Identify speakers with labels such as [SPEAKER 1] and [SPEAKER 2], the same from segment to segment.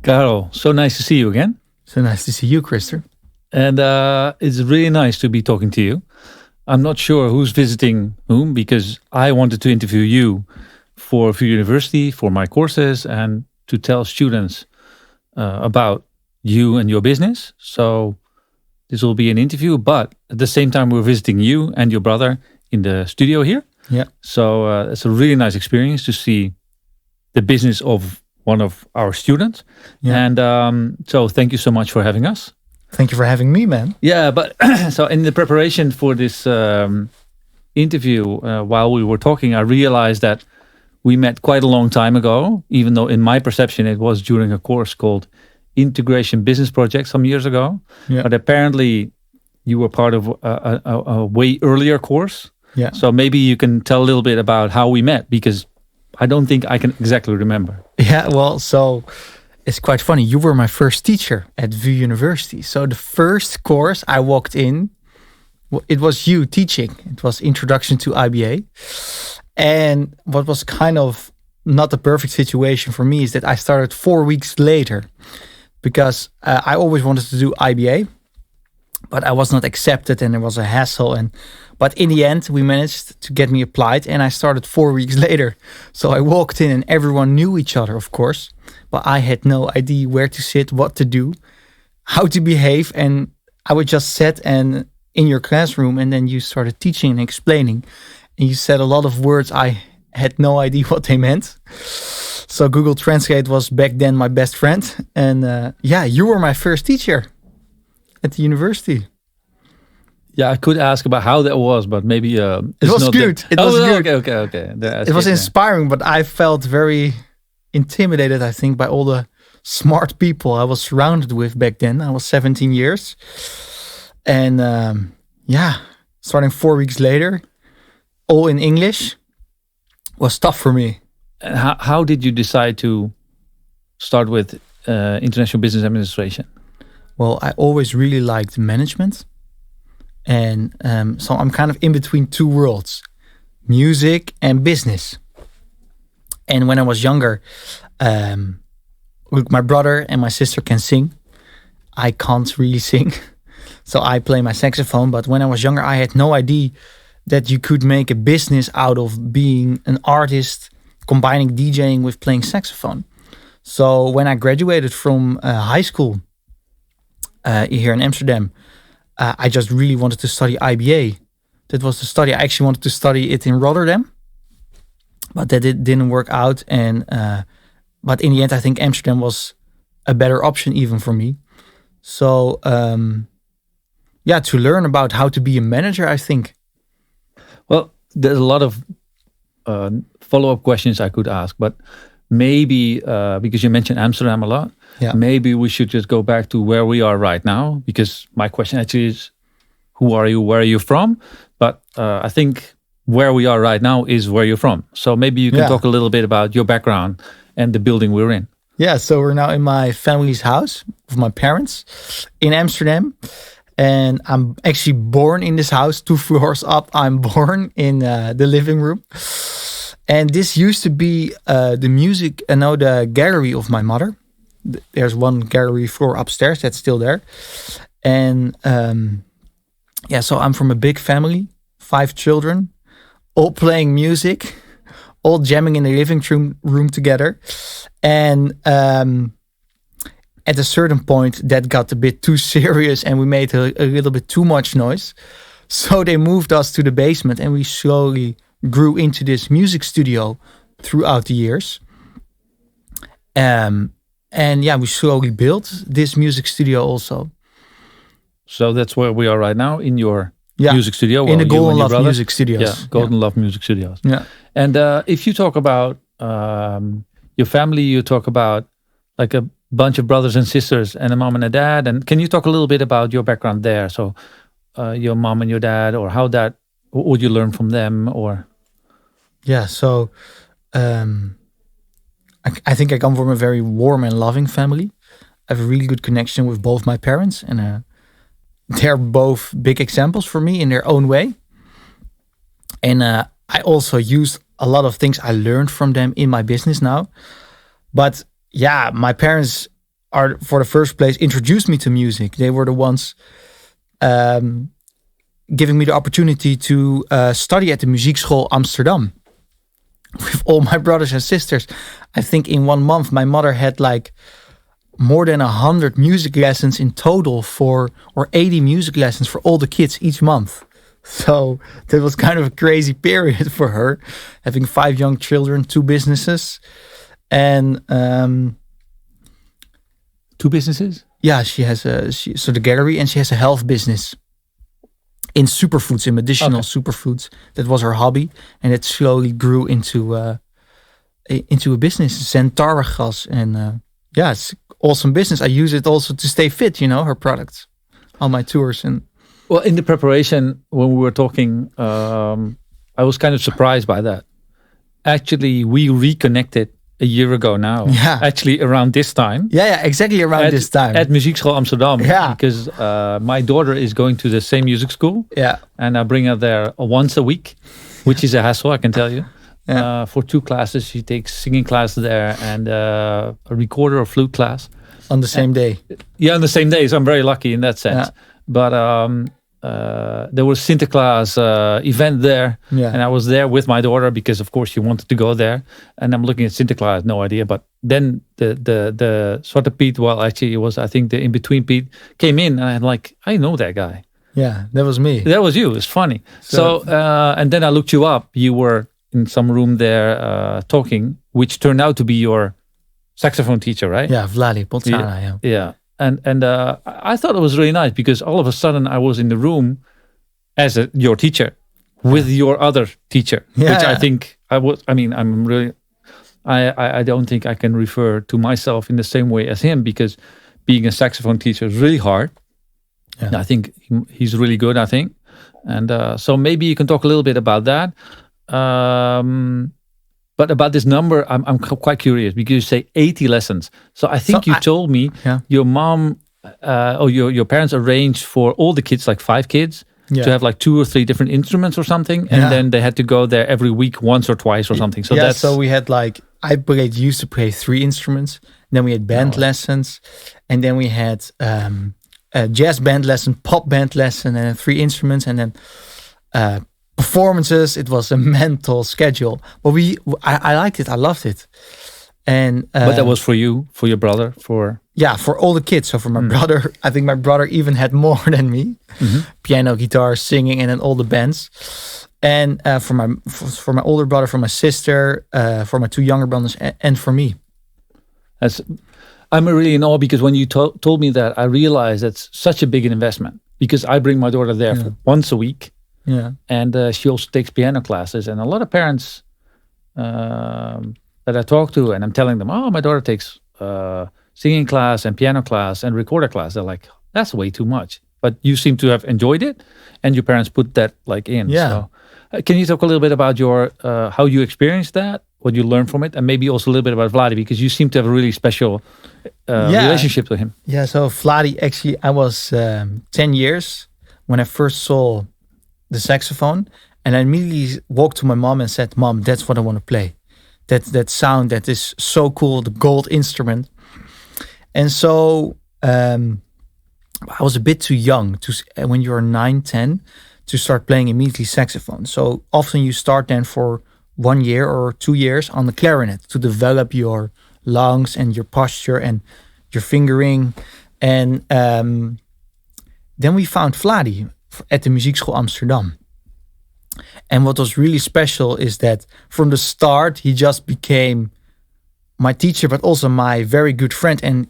[SPEAKER 1] Karel, so nice to see you again.
[SPEAKER 2] So nice to see you, Christer.
[SPEAKER 1] And it's really nice to be talking to you. I'm not sure who's visiting whom because I wanted to interview you for VU University, for my courses, and to tell students about you and your business. So this will be an interview, but at the same time, we're visiting you and your brother in the studio here.
[SPEAKER 2] Yeah.
[SPEAKER 1] So it's a really nice experience to see the business of one of our students.
[SPEAKER 2] Yeah.
[SPEAKER 1] And so thank you so much for having us.
[SPEAKER 2] Thank you for having me, man.
[SPEAKER 1] Yeah, but so in the preparation for this interview, while we were talking, I realized that we met quite a long time ago, even though in my perception it was during a course called Integration Business Project some years ago.
[SPEAKER 2] Yeah.
[SPEAKER 1] But apparently you were part of a way earlier course.
[SPEAKER 2] Yeah.
[SPEAKER 1] So maybe you can tell a little bit about how we met, because I don't think I can exactly remember.
[SPEAKER 2] Yeah, well, so it's quite funny. You were my first teacher at VU University. So the first course I walked in, it was you teaching. It was Introduction to IBA. And what was kind of not the perfect situation for me is that I started 4 weeks later because I always wanted to do IBA, but I was not accepted and it was a hassle. But in the end, we managed to get me applied and I started 4 weeks later. So I walked in and everyone knew each other, of course, but I had no idea where to sit, what to do, how to behave. And I would just sit and in your classroom and then you started teaching and explaining. And you said a lot of words I had no idea what they meant. So Google Translate was back then my best friend. And yeah, you were my first teacher at the university.
[SPEAKER 1] Yeah, I could ask about how that was, but maybe
[SPEAKER 2] it was good. It was good.
[SPEAKER 1] Okay.
[SPEAKER 2] It was inspiring, but I felt very intimidated, I think, by all the smart people I was surrounded with back then. I was 17 years. And yeah, starting 4 weeks later, all in English, was tough for me.
[SPEAKER 1] And how did you decide to start with International Business Administration?
[SPEAKER 2] Well, I always really liked management. And so I'm kind of in between two worlds, music and business. And when I was younger, look, my brother and my sister can sing. I can't really sing. So I play my saxophone. But when I was younger, I had no idea that you could make a business out of being an artist, combining DJing with playing saxophone. So when I graduated from high school here in Amsterdam, I just really wanted to study IBA. That was the study. I actually wanted to study it in Rotterdam, but that didn't work out. And but in the end, I think Amsterdam was a better option even for me. So yeah, to learn about how to be a manager, I think.
[SPEAKER 1] Well, there's a lot of follow-up questions I could ask, but maybe because you mentioned Amsterdam a lot,
[SPEAKER 2] yeah,
[SPEAKER 1] maybe we should just go back to where we are right now, because my question actually is, who are you, where are you from? But I think where we are right now is where you're from. So maybe you can talk a little bit about your background and the building we're in.
[SPEAKER 2] Yeah, so we're now in my family's house with my parents in Amsterdam. And I'm actually born in this house, 2 floors up. I'm born in the living room. And this used to be the gallery of my mother. There's one gallery floor upstairs that's still there. And yeah, so I'm from a big family, 5 children, all playing music, all jamming in the living room together. And at a certain point, that got a bit too serious and we made a little bit too much noise. So they moved us to the basement and we slowly grew into this music studio throughout the years. And yeah, we slowly built this music studio also.
[SPEAKER 1] So that's where we are right now, in your music studio.
[SPEAKER 2] In the Golden Love Music Studios.
[SPEAKER 1] Yeah, Golden Love Music Studios.
[SPEAKER 2] Yeah.
[SPEAKER 1] And if you talk about your family, you talk about like a bunch of brothers and sisters and a mom and a dad. And can you talk a little bit about your background there? So your mom and your dad, or how that, what you learn from them, or?
[SPEAKER 2] Yeah, so I think I come from a very warm and loving family. I have a really good connection with both my parents, and they're both big examples for me in their own way. And I also use a lot of things I learned from them in my business now. But yeah, my parents are, for the first place, introduced me to music. They were the ones giving me the opportunity to study at the Muziekschool Amsterdam with all my brothers and sisters. I think in 1 month, my mother had like more than 100 music lessons in total or 80 music lessons for all the kids each month. So that was kind of a crazy period for her, having 5 young children, 2 businesses. And
[SPEAKER 1] 2 businesses?
[SPEAKER 2] Yeah, she has so the gallery, and she has a health business in superfoods, in medicinal superfoods. That was her hobby, and it slowly grew into a business, Zentarwegas. And yeah, it's awesome business. I use it also to stay fit, her products on my tours. And
[SPEAKER 1] well, in the preparation, when we were talking, I was kind of surprised by that. Actually, we reconnected a year ago now.
[SPEAKER 2] Yeah.
[SPEAKER 1] Actually, around this time.
[SPEAKER 2] Yeah, exactly around this time.
[SPEAKER 1] At Muziekschool Amsterdam.
[SPEAKER 2] Yeah.
[SPEAKER 1] Because my daughter is going to the same music school.
[SPEAKER 2] Yeah.
[SPEAKER 1] And I bring her there once a week, which is a hassle, I can tell you. Yeah. For 2 classes, she takes singing class there and a recorder or flute class.
[SPEAKER 2] On the same day.
[SPEAKER 1] Yeah, on the same day. So I'm very lucky in that sense.
[SPEAKER 2] Yeah.
[SPEAKER 1] But there was Sinterklaas event there, and I was there with my daughter because, of course, she wanted to go there. And I'm looking at Sinterklaas, no idea. But then the Zwarte Piet, well, actually, it was, I think, the in between Piet came in, and I'm like, I know that guy.
[SPEAKER 2] Yeah, that was me.
[SPEAKER 1] That was you. It's funny. So and then I looked you up. You were in some room there talking, which turned out to be your saxophone teacher, right?
[SPEAKER 2] Yeah, Vladi Potsana. Yeah.
[SPEAKER 1] Yeah. And I thought it was really nice because all of a sudden I was in the room as your teacher with your other teacher, which I think I was. I mean, I'm really. I don't think I can refer to myself in the same way as him because being a saxophone teacher is really hard. Yeah. I think he's really good. I think, and so maybe you can talk a little bit about that. But about this number, I'm quite curious because you say 80 lessons. So I think you told me your mom or your parents arranged for all the kids, like 5 kids, to have like 2 or 3 different instruments or something. And then they had to go there every week once or twice or something. So that's...
[SPEAKER 2] so we had like, used to play 3 instruments. Then we had band lessons. And then we had a jazz band lesson, pop band lesson, and then 3 instruments. And then... performances. It was a mental schedule, but I liked it. I loved it. And
[SPEAKER 1] but that was for you, for your brother, for
[SPEAKER 2] all the kids. So for my brother, I think my brother even had more than me: piano, guitar, singing, and then all the bands. And for my older brother, for my sister, for my 2 younger brothers, and for me.
[SPEAKER 1] I'm really in awe because when you told me that, I realized that's such a big investment because I bring my daughter there for once a week.
[SPEAKER 2] Yeah,
[SPEAKER 1] and she also takes piano classes. And a lot of parents that I talk to, and I'm telling them, "Oh, my daughter takes singing class and piano class and recorder class." They're like, "That's way too much." But you seem to have enjoyed it, and your parents put that like in.
[SPEAKER 2] Yeah.
[SPEAKER 1] So, can you talk a little bit about your how you experienced that, what you learned from it, and maybe also a little bit about Vladi because you seem to have a really special relationship with him.
[SPEAKER 2] Yeah. So Vladi, actually, I was 10 years when I first saw the saxophone, and I immediately walked to my mom and said, "Mom, that's what I want to play. That sound that is so cool, the gold instrument." And so I was a bit too young when you're 9, 10 to start playing immediately saxophone. So often you start then for 1 year or 2 years on the clarinet to develop your lungs and your posture and your fingering. And then we found Vladi at the Muziekschool Amsterdam. And what was really special is that from the start, he just became my teacher, but also my very good friend. And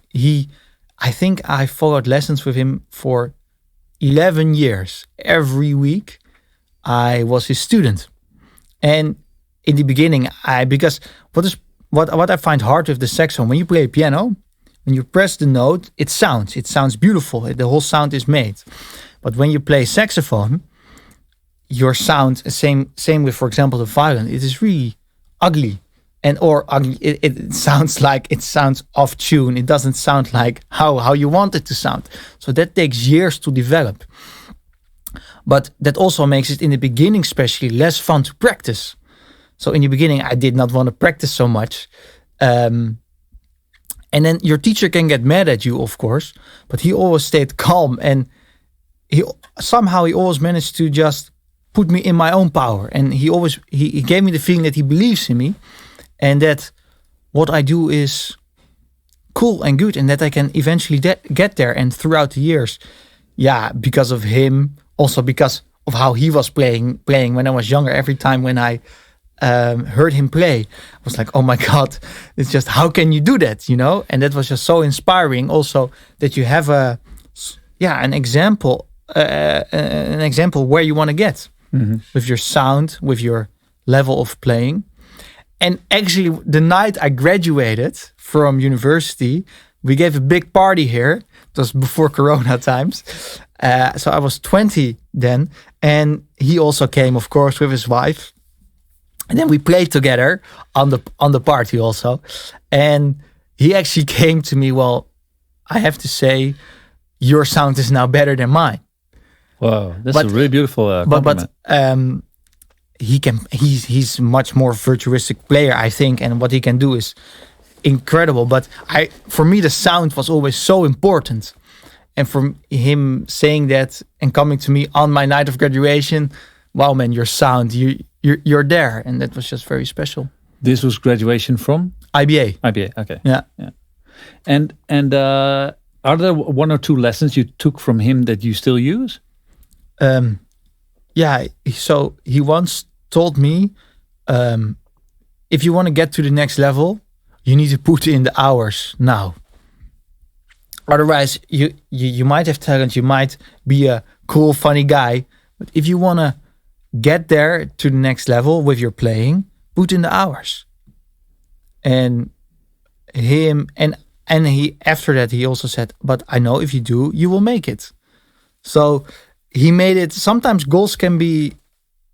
[SPEAKER 2] I think I followed lessons with him for 11 years. Every week, I was his student. And in the beginning, because what I find hard with the saxophone, when you play piano, when you press the note, it sounds beautiful. The whole sound is made. But when you play saxophone, your sound, same with, for example, the violin, it is really ugly. Or ugly, it sounds off tune. It doesn't sound like how you want it to sound. So that takes years to develop. But that also makes it, in the beginning especially, less fun to practice. So in the beginning, I did not want to practice so much. And then your teacher can get mad at you, of course, but he always stayed calm, and he always managed to just put me in my own power. And he gave me the feeling that he believes in me, and that what I do is cool and good, and that I can eventually get there. And throughout the years, because of him, also because of how he was playing when I was younger, every time when I heard him play, I was like, oh my God, it's just, how can you do that, And that was just so inspiring. Also, that you have an example where you want to get with your sound, with your level of playing. And actually, the night I graduated from university, we gave a big party here. It was before Corona times. So I was 20 then, and he also came, of course, with his wife. And then we played together on the party also. And he actually came to me, well, I have to say, your sound is now better than mine.
[SPEAKER 1] Wow, that's a really beautiful compliment.
[SPEAKER 2] But he's much more virtuosic player, I think, and what he can do is incredible. But for me, the sound was always so important. And from him saying that and coming to me on my night of graduation, wow, man, your sound, you're there. And that was just very special.
[SPEAKER 1] This was graduation from?
[SPEAKER 2] IBA.
[SPEAKER 1] IBA, okay.
[SPEAKER 2] Yeah.
[SPEAKER 1] And are there one or two lessons you took from him that you still use?
[SPEAKER 2] So he once told me, if you want to get to the next level, you need to put in the hours now. Otherwise, you might have talent, you might be a cool, funny guy, but if you want to get there to the next level with your playing, put in the hours. And he after that he also said, but I know if you do, you will make it. So he made it. Sometimes goals can be,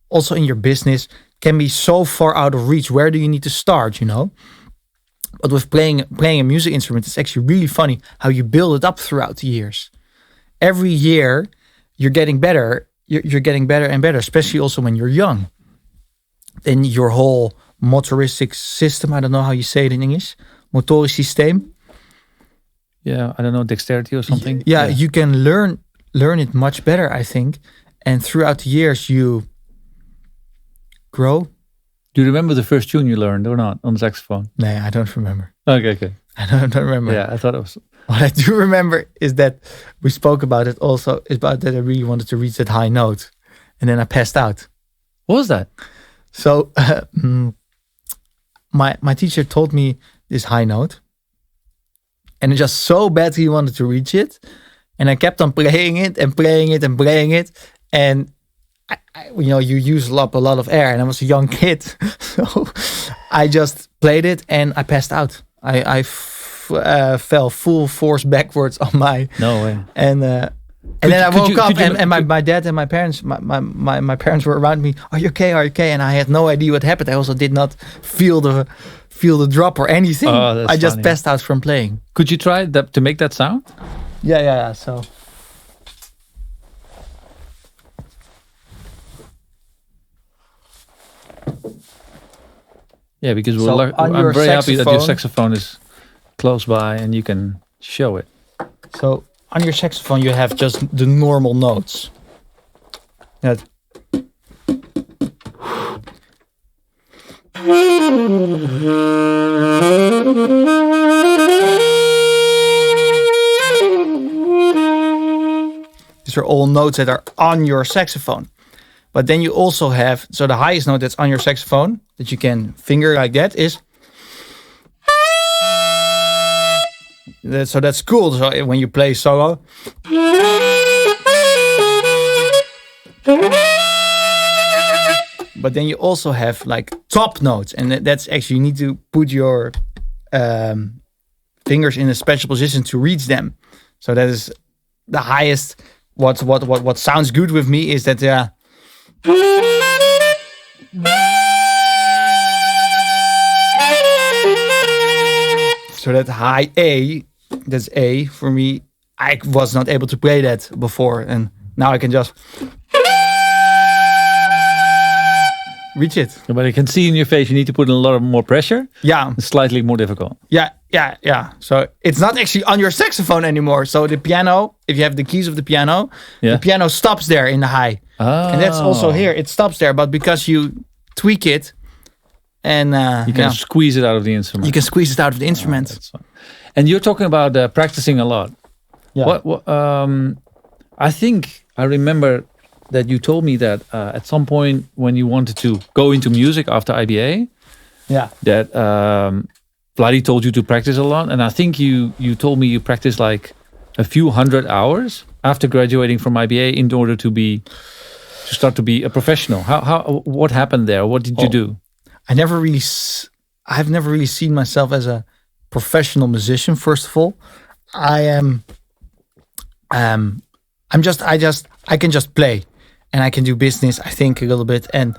[SPEAKER 2] also in your business, can be so far out of reach. Where do you need to start, But with playing a music instrument, it's actually really funny how you build it up throughout the years. Every year, you're getting better. You're getting better and better, especially also when you're young. Then your whole motoristic system, I don't know how you say it in English, motorisch systeem.
[SPEAKER 1] Yeah, I don't know, dexterity or something.
[SPEAKER 2] Yeah, you can learn it much better, I think. And throughout the years, you grow.
[SPEAKER 1] Do you remember the first tune you learned or not on the saxophone?
[SPEAKER 2] No, I don't remember.
[SPEAKER 1] Okay.
[SPEAKER 2] I don't remember.
[SPEAKER 1] Yeah, I thought it was.
[SPEAKER 2] What I do remember is that we spoke about it also, is about that I really wanted to reach that high note. And then I passed out.
[SPEAKER 1] What was that?
[SPEAKER 2] So my teacher told me this high note. And it just so bad he wanted to reach it. And I kept on playing it and playing it and playing it. And you use up a lot of air, and I was a young kid, so I just played it and I passed out. I fell full force backwards on my.
[SPEAKER 1] No way.
[SPEAKER 2] And then I woke up, and my dad and my parents, my parents were around me. Are you okay? Are you okay? And I had no idea what happened. I also did not feel the drop or anything.
[SPEAKER 1] Oh,
[SPEAKER 2] I just
[SPEAKER 1] funny.
[SPEAKER 2] passed out from playing.
[SPEAKER 1] Could you try that to make that sound?
[SPEAKER 2] Yeah. So.
[SPEAKER 1] Yeah, because
[SPEAKER 2] So
[SPEAKER 1] I'm very happy that your saxophone is close by and you can show it.
[SPEAKER 2] So on your saxophone, you have just the normal notes. That. These are all notes that are on your saxophone. But then you also have, so the highest note that's on your saxophone that you can finger like that is. So that's cool. So when you play solo. But then you also have like top notes, and that's actually, you need to put your fingers in a special position to reach them. So that is the highest. What sounds good with me is that so that high A, that's A for me. I was not able to play that before, and now I can just reach it.
[SPEAKER 1] But I can see in your face you need to put in a lot of more pressure.
[SPEAKER 2] Yeah.
[SPEAKER 1] It's slightly more difficult.
[SPEAKER 2] Yeah. So it's not actually on your saxophone anymore. So the piano, if you have the keys of the piano, the piano stops there in the high.
[SPEAKER 1] Oh.
[SPEAKER 2] And that's also here. It stops there, but because you tweak it and
[SPEAKER 1] you can squeeze it out of the instrument.
[SPEAKER 2] You can squeeze it out of the instrument.
[SPEAKER 1] That's fine. And you're talking about practicing a lot.
[SPEAKER 2] Yeah.
[SPEAKER 1] I think I remember that you told me that at some point when you wanted to go into music after IBA, that Vladi told you to practice a lot. And I think you told me you practiced like a few hundred hours after graduating from IBA in order to start to be a professional. What happened there? What did you do?
[SPEAKER 2] I've never really seen myself as a professional musician. First of all, I can just play, and I can do business. I think a little bit, and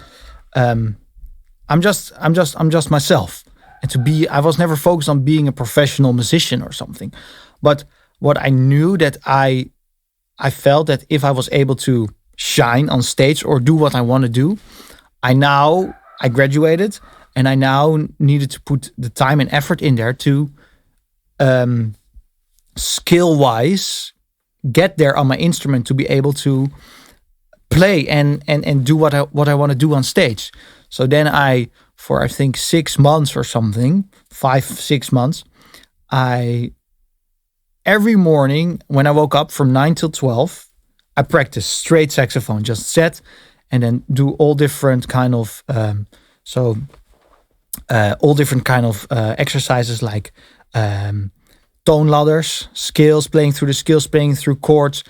[SPEAKER 2] I'm just myself. And I was never focused on being a professional musician or something. But what I knew, that I felt that if I was able to shine on stage or do what I want to do, I graduated, and I now needed to put the time and effort in there to skill-wise get there on my instrument to be able to play and do what I want to do on stage. So then for I think 6 months or something, 5-6 months, every morning when I woke up from 9 till 12, I practiced straight saxophone, just set, and then do all different kind of exercises like tone ladders, scales, playing through the scales, playing through chords,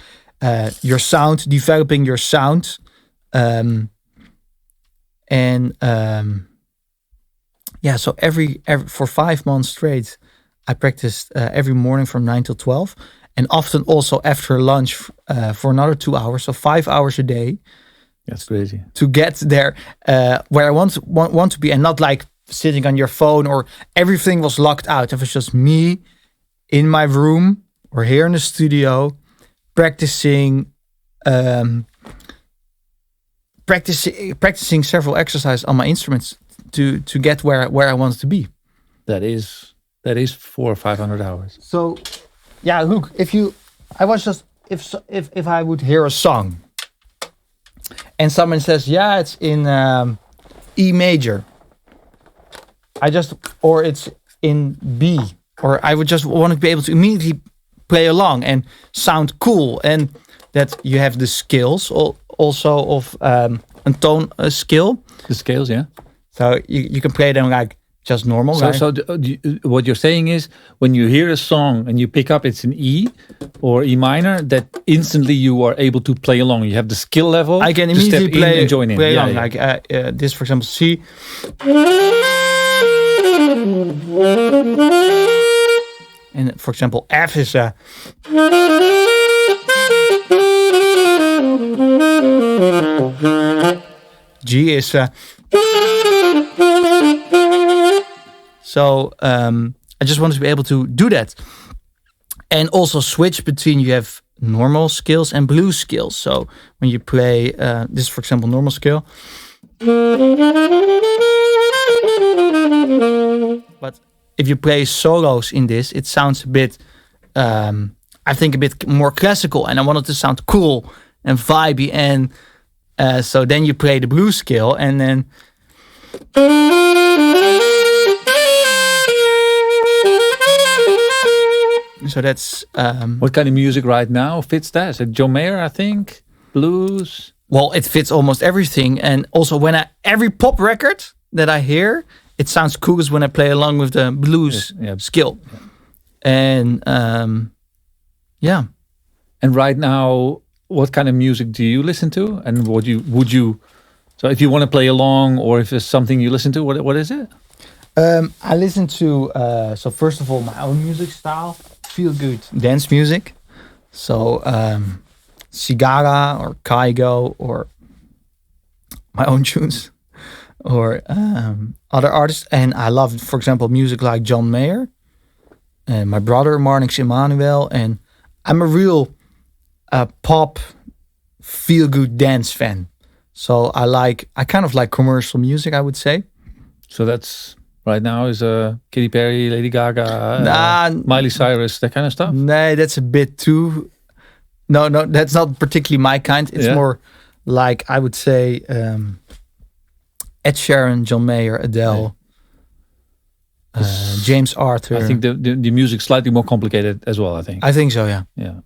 [SPEAKER 2] your sound, developing your sound, so every for 5 months straight, I practiced every morning from 9 till 12, and often also after lunch for another 2 hours, so 5 hours a day.
[SPEAKER 1] That's crazy.
[SPEAKER 2] To get there where I want to be, and not like sitting on your phone or everything was locked out. It was just me in my room or here in the studio practicing several exercises on my instruments to get where I wanted to be.
[SPEAKER 1] That is 400 or 500 hours.
[SPEAKER 2] So look, if I would hear a song and someone says, it's in E major, or it's in B, or I would just want to be able to immediately play along and sound cool, and that you have the skills also of a tone skill.
[SPEAKER 1] The scales, yeah.
[SPEAKER 2] So you can play them like just normal.
[SPEAKER 1] So what you're saying is, when you hear a song and you pick up it's in E or E minor, that instantly you are able to play along. You have the skill level.
[SPEAKER 2] I can immediately play
[SPEAKER 1] and join in.
[SPEAKER 2] Play along. Like this, for example, C. And for example, F is a. G is a. So I just wanted to be able to do that, and also switch between, you have normal scales and blues scales. So when you play this, for example, normal scale, but if you play solos in this, it sounds a bit, I think, a bit more classical, and I want it to sound cool and vibey, and so then you play the blues scale, and then. So that's
[SPEAKER 1] what kind of music right now fits that? Is it John Mayer, I think, blues?
[SPEAKER 2] Well, it fits almost everything, and also every pop record that I hear, it sounds coolest when I play along with the blues skill, and
[SPEAKER 1] And right now, what kind of music do you listen to, and would you So if you want to play along, or if it's something you listen to, what is it?
[SPEAKER 2] I listen to, so first of all, my own music style, feel good dance music. So Sigara or Kaigo or my own tunes or other artists. And I love, for example, music like John Mayer and my brother, Marnix Emmanuel. And I'm a real pop, feel good dance fan. So I kind of like commercial music, I would say.
[SPEAKER 1] So that's right now is Katy Perry, Lady Gaga, Miley Cyrus, that kind of stuff.
[SPEAKER 2] No, that's a bit too. No, that's not particularly my kind. It's more like, I would say, Ed Sheeran, John Mayer, Adele, James Arthur.
[SPEAKER 1] I think the music's slightly more complicated as well.
[SPEAKER 2] I think so. Yeah.
[SPEAKER 1] Yeah.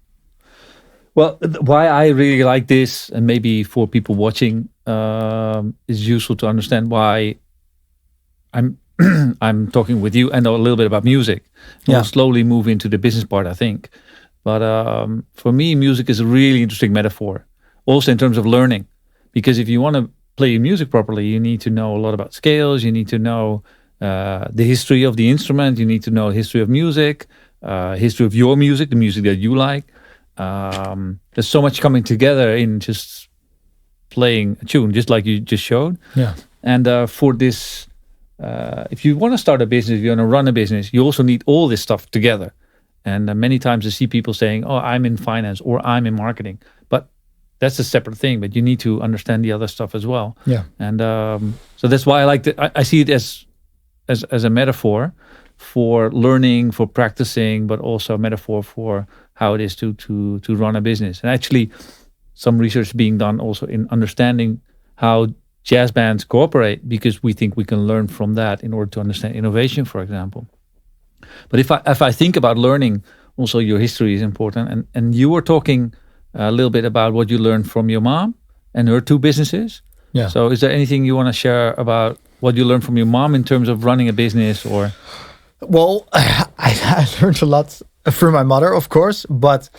[SPEAKER 1] Well, why I really like this, and maybe for people watching, is useful to understand why I'm talking with you and a little bit about music. We'll slowly move into the business part, I think. But for me, music is a really interesting metaphor, also in terms of learning. Because if you want to play music properly, you need to know a lot about scales. You need to know the history of the instrument. You need to know the history of music, history of your music, the music that you like. There's so much coming together in just playing a tune, just like you just showed.
[SPEAKER 2] Yeah.
[SPEAKER 1] And for this, if you want to start a business, if you want to run a business, you also need all this stuff together. And many times I see people saying, "Oh, I'm in finance or I'm in marketing," but that's a separate thing. But you need to understand the other stuff as well.
[SPEAKER 2] Yeah.
[SPEAKER 1] And so that's why I like it. I see it as a metaphor for learning, for practicing, but also a metaphor for how it is to run a business. And actually, some research being done also in understanding how jazz bands cooperate, because we think we can learn from that in order to understand innovation, for example. But if I think about learning, also your history is important. And you were talking a little bit about what you learned from your mom and her two businesses.
[SPEAKER 2] Yeah.
[SPEAKER 1] So is there anything you want to share about what you learned from your mom in terms of running a business? Or
[SPEAKER 2] Well, I learned a lot from my mother, of course, but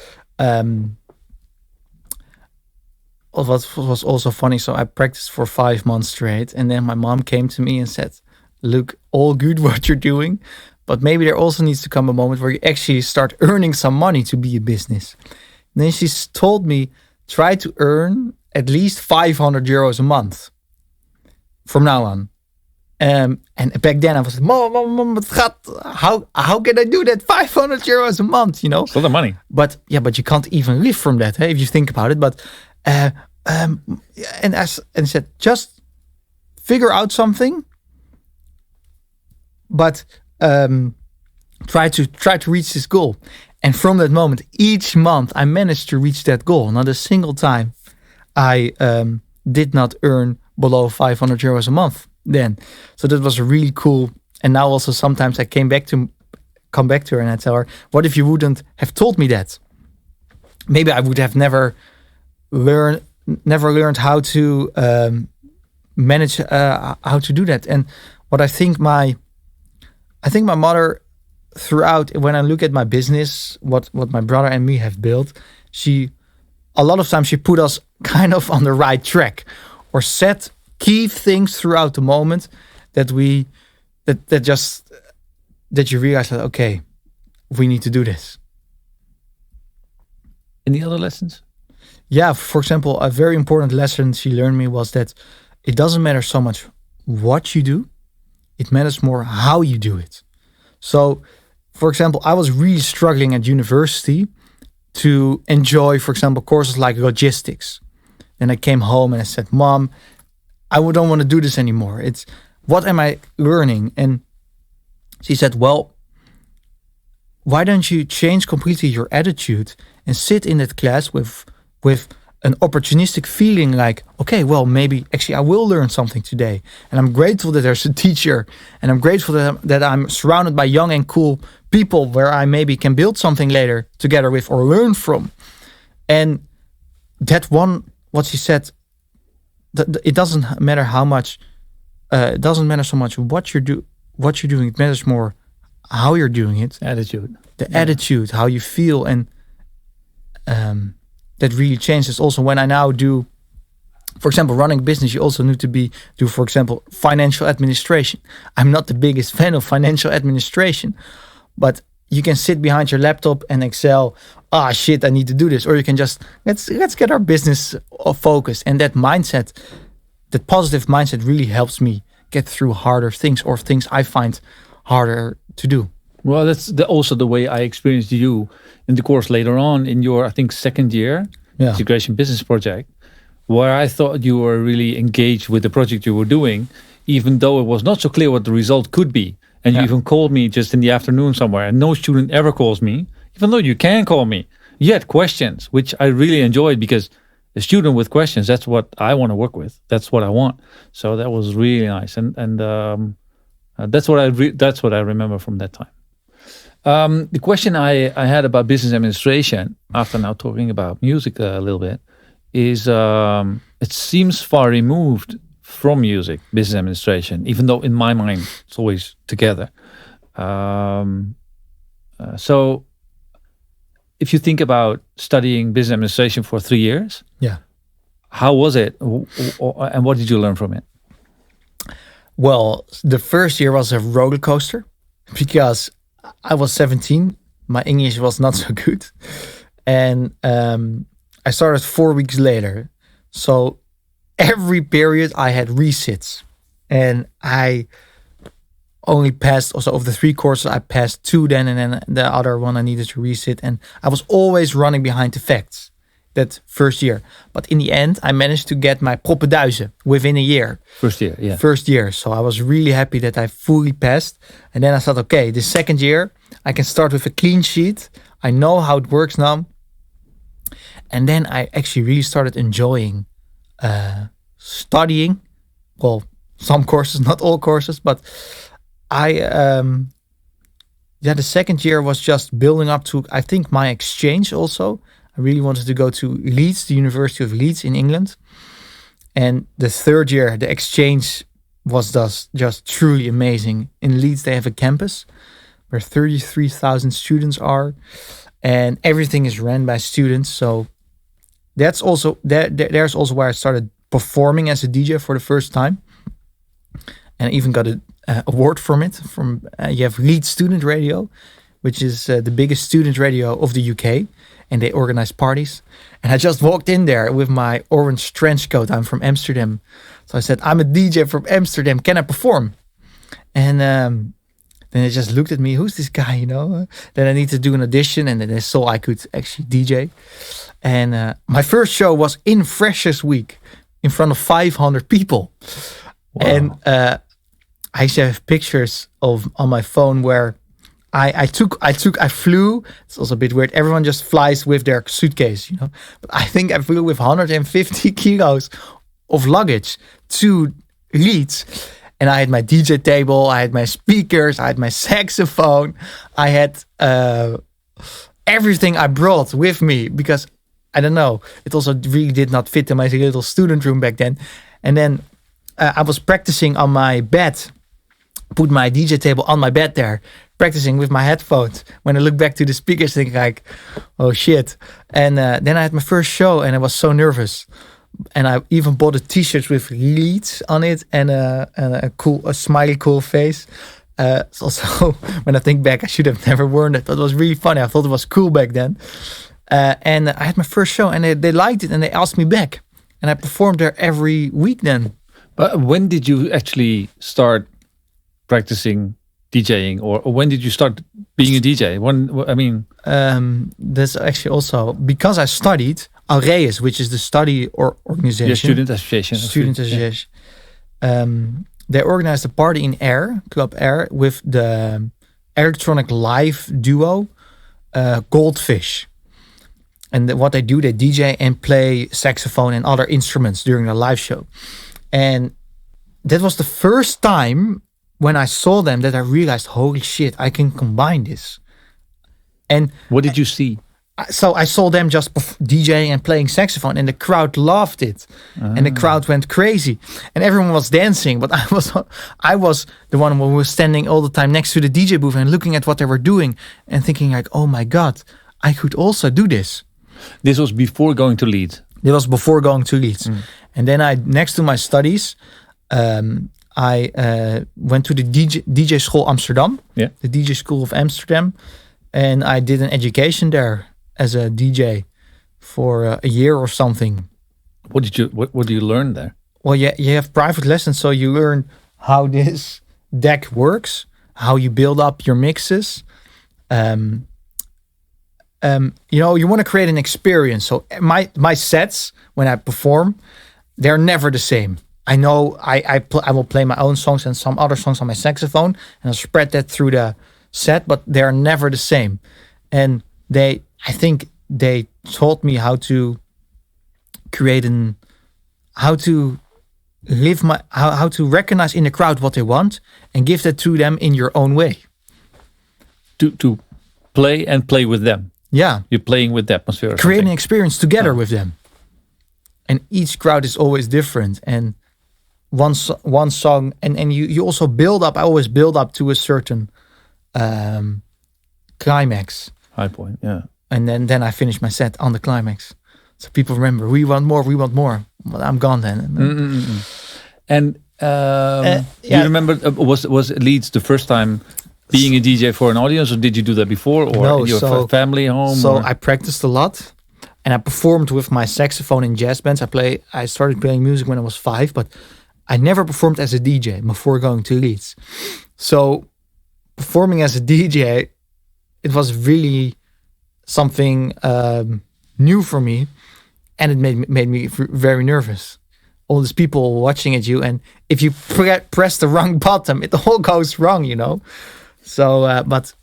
[SPEAKER 2] what was also funny, so I practiced for 5 months straight, and then my mom came to me and said, "Look, all good what you're doing, but maybe there also needs to come a moment where you actually start earning some money to be a business." And then she told me, try to earn at least 500 euros a month from now on. And back then I was like, Mom, how can I do that? 500 euros a month, you know?
[SPEAKER 1] it's a lot of money.
[SPEAKER 2] But you can't even live from that, if you think about it. But and I said, just figure out something, but try to reach this goal. And from that moment, each month I managed to reach that goal. Not a single time I did not earn below 500 euros a month then. So that was really cool. And now also sometimes I come back to her and I tell her, what if you wouldn't have told me that? Maybe I would have never learned how to manage how to do that. And what I think my mother, throughout, when I look at my business, what my brother and me have built, a lot of times she put us kind of on the right track, or set key things throughout the moment that you realize that, okay, we need to do this.
[SPEAKER 1] Any other lessons?
[SPEAKER 2] Yeah, for example, a very important lesson she learned me was that it doesn't matter so much what you do, it matters more how you do it. So, for example, I was really struggling at university to enjoy, for example, courses like logistics. Then I came home and I said, Mom, I don't want to do this anymore. It's, what am I learning? And she said, well, why don't you change completely your attitude and sit in that class with an opportunistic feeling like, okay, well, maybe actually I will learn something today. And I'm grateful that there's a teacher, and I'm grateful that I'm surrounded by young and cool people where I maybe can build something later together with or learn from. And that one, what she said, it doesn't matter how much, it doesn't matter so much what you're doing. It matters more how you're doing it.
[SPEAKER 1] Attitude.
[SPEAKER 2] The attitude, how you feel. And that really changes. Also, when I now do for example, running a business, you also need to do, for example, financial administration. I'm not the biggest fan of financial administration, but you can sit behind your laptop and Excel. Ah, shit, I need to do this. Or you can just let's get our business focused. And that mindset, that positive mindset, really helps me get through harder things or things I find harder to do.
[SPEAKER 1] Well, that's also the way I experienced you in the course later on in your, I think, second year integration business project, where I thought you were really engaged with the project you were doing, even though it was not so clear what the result could be. And you even called me just in the afternoon somewhere, and no student ever calls me, even though you can call me. You had questions, which I really enjoyed, because a student with questions, that's what I want to work with. That's what I want. So that was really nice. And that's what I remember from that time. The question I had about business administration, after now talking about music a little bit, is it seems far removed from music, business administration, even though in my mind it's always together. So if you think about studying business administration for 3 years, how was it, and what did you learn from it?
[SPEAKER 2] Well, the first year was a roller coaster because I was 17. My English was not so good. And I started 4 weeks later. So every period I had resits. And I only passed, also of the 3 courses, I passed 2 then. And then the other one I needed to resit. And I was always running behind the facts that first year. But in the end, I managed to get my propenduizen within a year. First year. So I was really happy that I fully passed. And then I thought, okay, the second year, I can start with a clean sheet. I know how it works now. And then I actually really started enjoying studying. Well, some courses, not all courses, but the second year was just building up to, I think, my exchange also. I really wanted to go to Leeds, the University of Leeds in England. And the third year, the exchange was just truly amazing. In Leeds, they have a campus where 33,000 students are, and everything is run by students. So that's also there's also where I started performing as a DJ for the first time, and I even got an award from it. You have Leeds Student Radio, which is the biggest student radio of the UK, and they organize parties. And I just walked in there with my orange trench coat. I'm from Amsterdam, so I said, "I'm a DJ from Amsterdam. Can I perform?" And then they just looked at me. Who's this guy? Then I need to do an audition, and then they saw I could actually DJ. And my first show was in Freshers Week in front of 500 people. Wow. And I have pictures on my phone where I flew. It's also a bit weird. Everyone just flies with their suitcase, But I think I flew with 150 kilos of luggage to Leeds. And I had my DJ table, I had my speakers, I had my saxophone. I had everything I brought with me because, I don't know, it also really did not fit in my little student room back then. And then I was practicing on my bed, put my DJ table on my bed there, practicing with my headphones. When I look back to the speakers, thinking like, oh shit. And then I had my first show and I was so nervous. And I even bought a t-shirt with Leeds on it and a smiley cool face. It's also, when I think back, I should have never worn it, but it was really funny. I thought it was cool back then. And I had my first show and they liked it and they asked me back. And I performed there every week then.
[SPEAKER 1] But when did you actually start practicing DJing, or when did you start being a DJ?
[SPEAKER 2] That's actually also because I studied Aureus, which is the study organization.
[SPEAKER 1] Yeah, student association.
[SPEAKER 2] Association. They organized a party in Club Air, with the electronic live duo Goldfish. And what they do, they DJ and play saxophone and other instruments during the live show. And that was the first time when I saw them that I realized, holy shit, I can combine this. And
[SPEAKER 1] what did you see?
[SPEAKER 2] So I saw them just DJing and playing saxophone, and the crowd loved it, and the crowd went crazy, and everyone was dancing. But I was the one who was standing all the time next to the DJ booth and looking at what they were doing and thinking like, oh my God, I could also do this.
[SPEAKER 1] This was before going to Leeds.
[SPEAKER 2] It was before going to Leeds. And then next to my studies, I went to the DJ School Amsterdam, the DJ School of Amsterdam, and I did an education there as a DJ for a year or something.
[SPEAKER 1] What do you learn there?
[SPEAKER 2] Well, you have private lessons, so you learn how this deck works, how you build up your mixes. You want to create an experience. So my sets when I perform, they're never the same. I know I will play my own songs and some other songs on my saxophone, and I'll spread that through the set, but they're never the same. And I think they taught me how to create how to recognize in the crowd what they want and give that to them in your own way.
[SPEAKER 1] To play with them.
[SPEAKER 2] Yeah.
[SPEAKER 1] You're playing with the atmosphere.
[SPEAKER 2] Create an experience together with them. And each crowd is always different. And one song, and you also build up, I always build up to a certain climax.
[SPEAKER 1] High point, yeah.
[SPEAKER 2] And then I finish my set on the climax. So people remember, we want more. Well, I'm gone then.
[SPEAKER 1] And do you remember, was Leeds the first time being a DJ for an audience, or did you do that before, or in your family home?
[SPEAKER 2] So I practiced a lot, and I performed with my saxophone in jazz bands. I started playing music when I was 5, but I never performed as a DJ before going to Leeds. So performing as a DJ, it was really something new for me, and it made me very nervous. All these people watching at you, and if you press the wrong button, it all goes wrong, So, but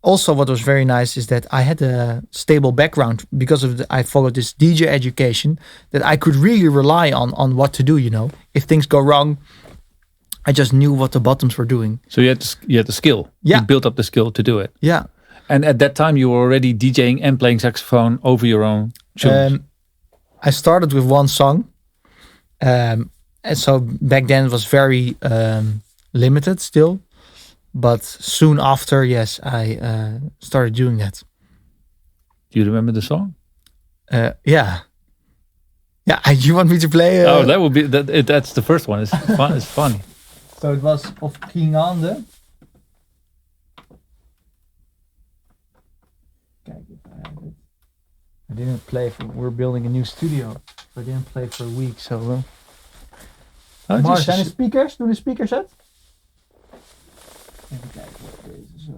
[SPEAKER 2] also what was very nice is that I had a stable background because I followed this DJ education, that I could really rely on what to do. If things go wrong, I just knew what the buttons were doing.
[SPEAKER 1] So you had the skill.
[SPEAKER 2] Yeah.
[SPEAKER 1] You built up the skill to do it.
[SPEAKER 2] Yeah.
[SPEAKER 1] And at that time, you were already DJing and playing saxophone over your own tunes.
[SPEAKER 2] I started with one song. And so back then it was very limited still. But soon after, yes, I started doing that.
[SPEAKER 1] Do you remember the song?
[SPEAKER 2] Yeah. Yeah, you want me to play?
[SPEAKER 1] That would be that's the first one. It's fun. It's funny.
[SPEAKER 2] So it was of King Ande. Kijk if I have it. I didn't play we're building a new studio. So I didn't play for a week. So Mar, zijn er speakers? Doe de speakers uit? Even kijken wat deze zo.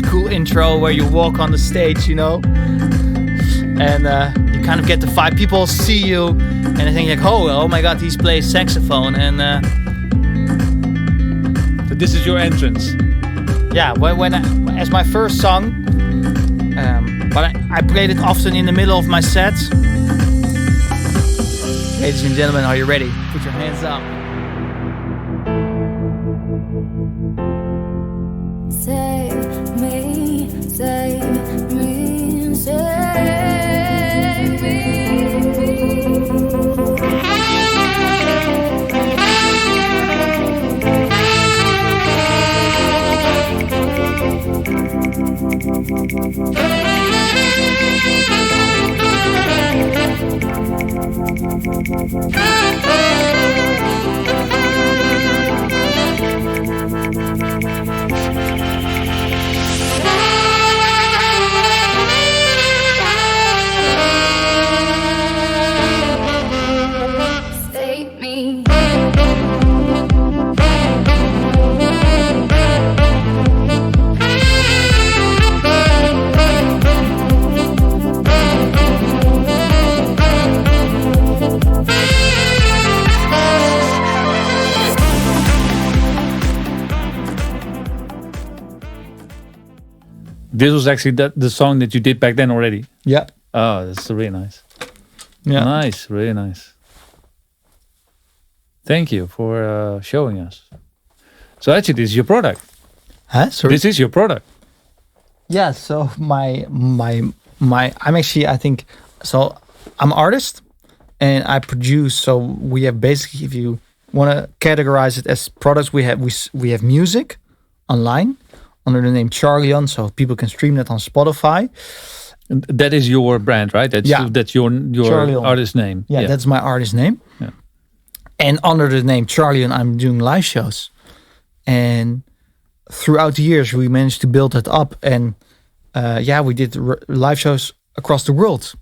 [SPEAKER 2] Cool intro where you walk on the stage, and you kind of get the vibe. People see you and they think like, oh my god, he plays saxophone. And
[SPEAKER 1] so this is your entrance.
[SPEAKER 2] Yeah, as my first song, but I played it often in the middle of my set. Ladies and gentlemen, are you ready? Put your hands up.
[SPEAKER 3] Save me, save me, save me. Save me.
[SPEAKER 1] This was actually the song that you did back then already.
[SPEAKER 2] Yeah.
[SPEAKER 1] Oh, that's really nice.
[SPEAKER 2] Yeah.
[SPEAKER 1] Nice, really nice. Thank you for showing us. So actually, this is your product.
[SPEAKER 2] Huh? Sorry.
[SPEAKER 1] This is your product.
[SPEAKER 2] Yeah, so I'm actually, I think, so I'm artist and I produce. So we have basically, if you want to categorize it as products, we have music online under the name Charleon, so people can stream that on Spotify.
[SPEAKER 1] And that is your brand, right? That's your
[SPEAKER 2] Charleon.
[SPEAKER 1] artist name.
[SPEAKER 2] Yeah, that's my artist name.
[SPEAKER 1] Yeah.
[SPEAKER 2] And under the name Charleon, I'm doing live shows. And throughout the years, we managed to build that up. And we did live shows across the world,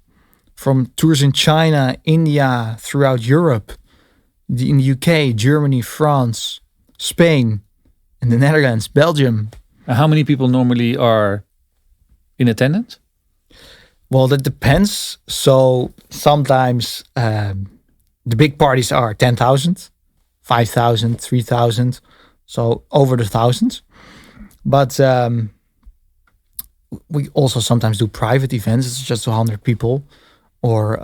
[SPEAKER 2] from tours in China, India, throughout Europe, in the UK, Germany, France, Spain, and the Netherlands, Belgium.
[SPEAKER 1] How many people normally are in attendance?
[SPEAKER 2] Well, that depends. So sometimes the big parties are 10,000, 5,000, 3,000. So over the thousands. But we also sometimes do private events. It's just 100 people, or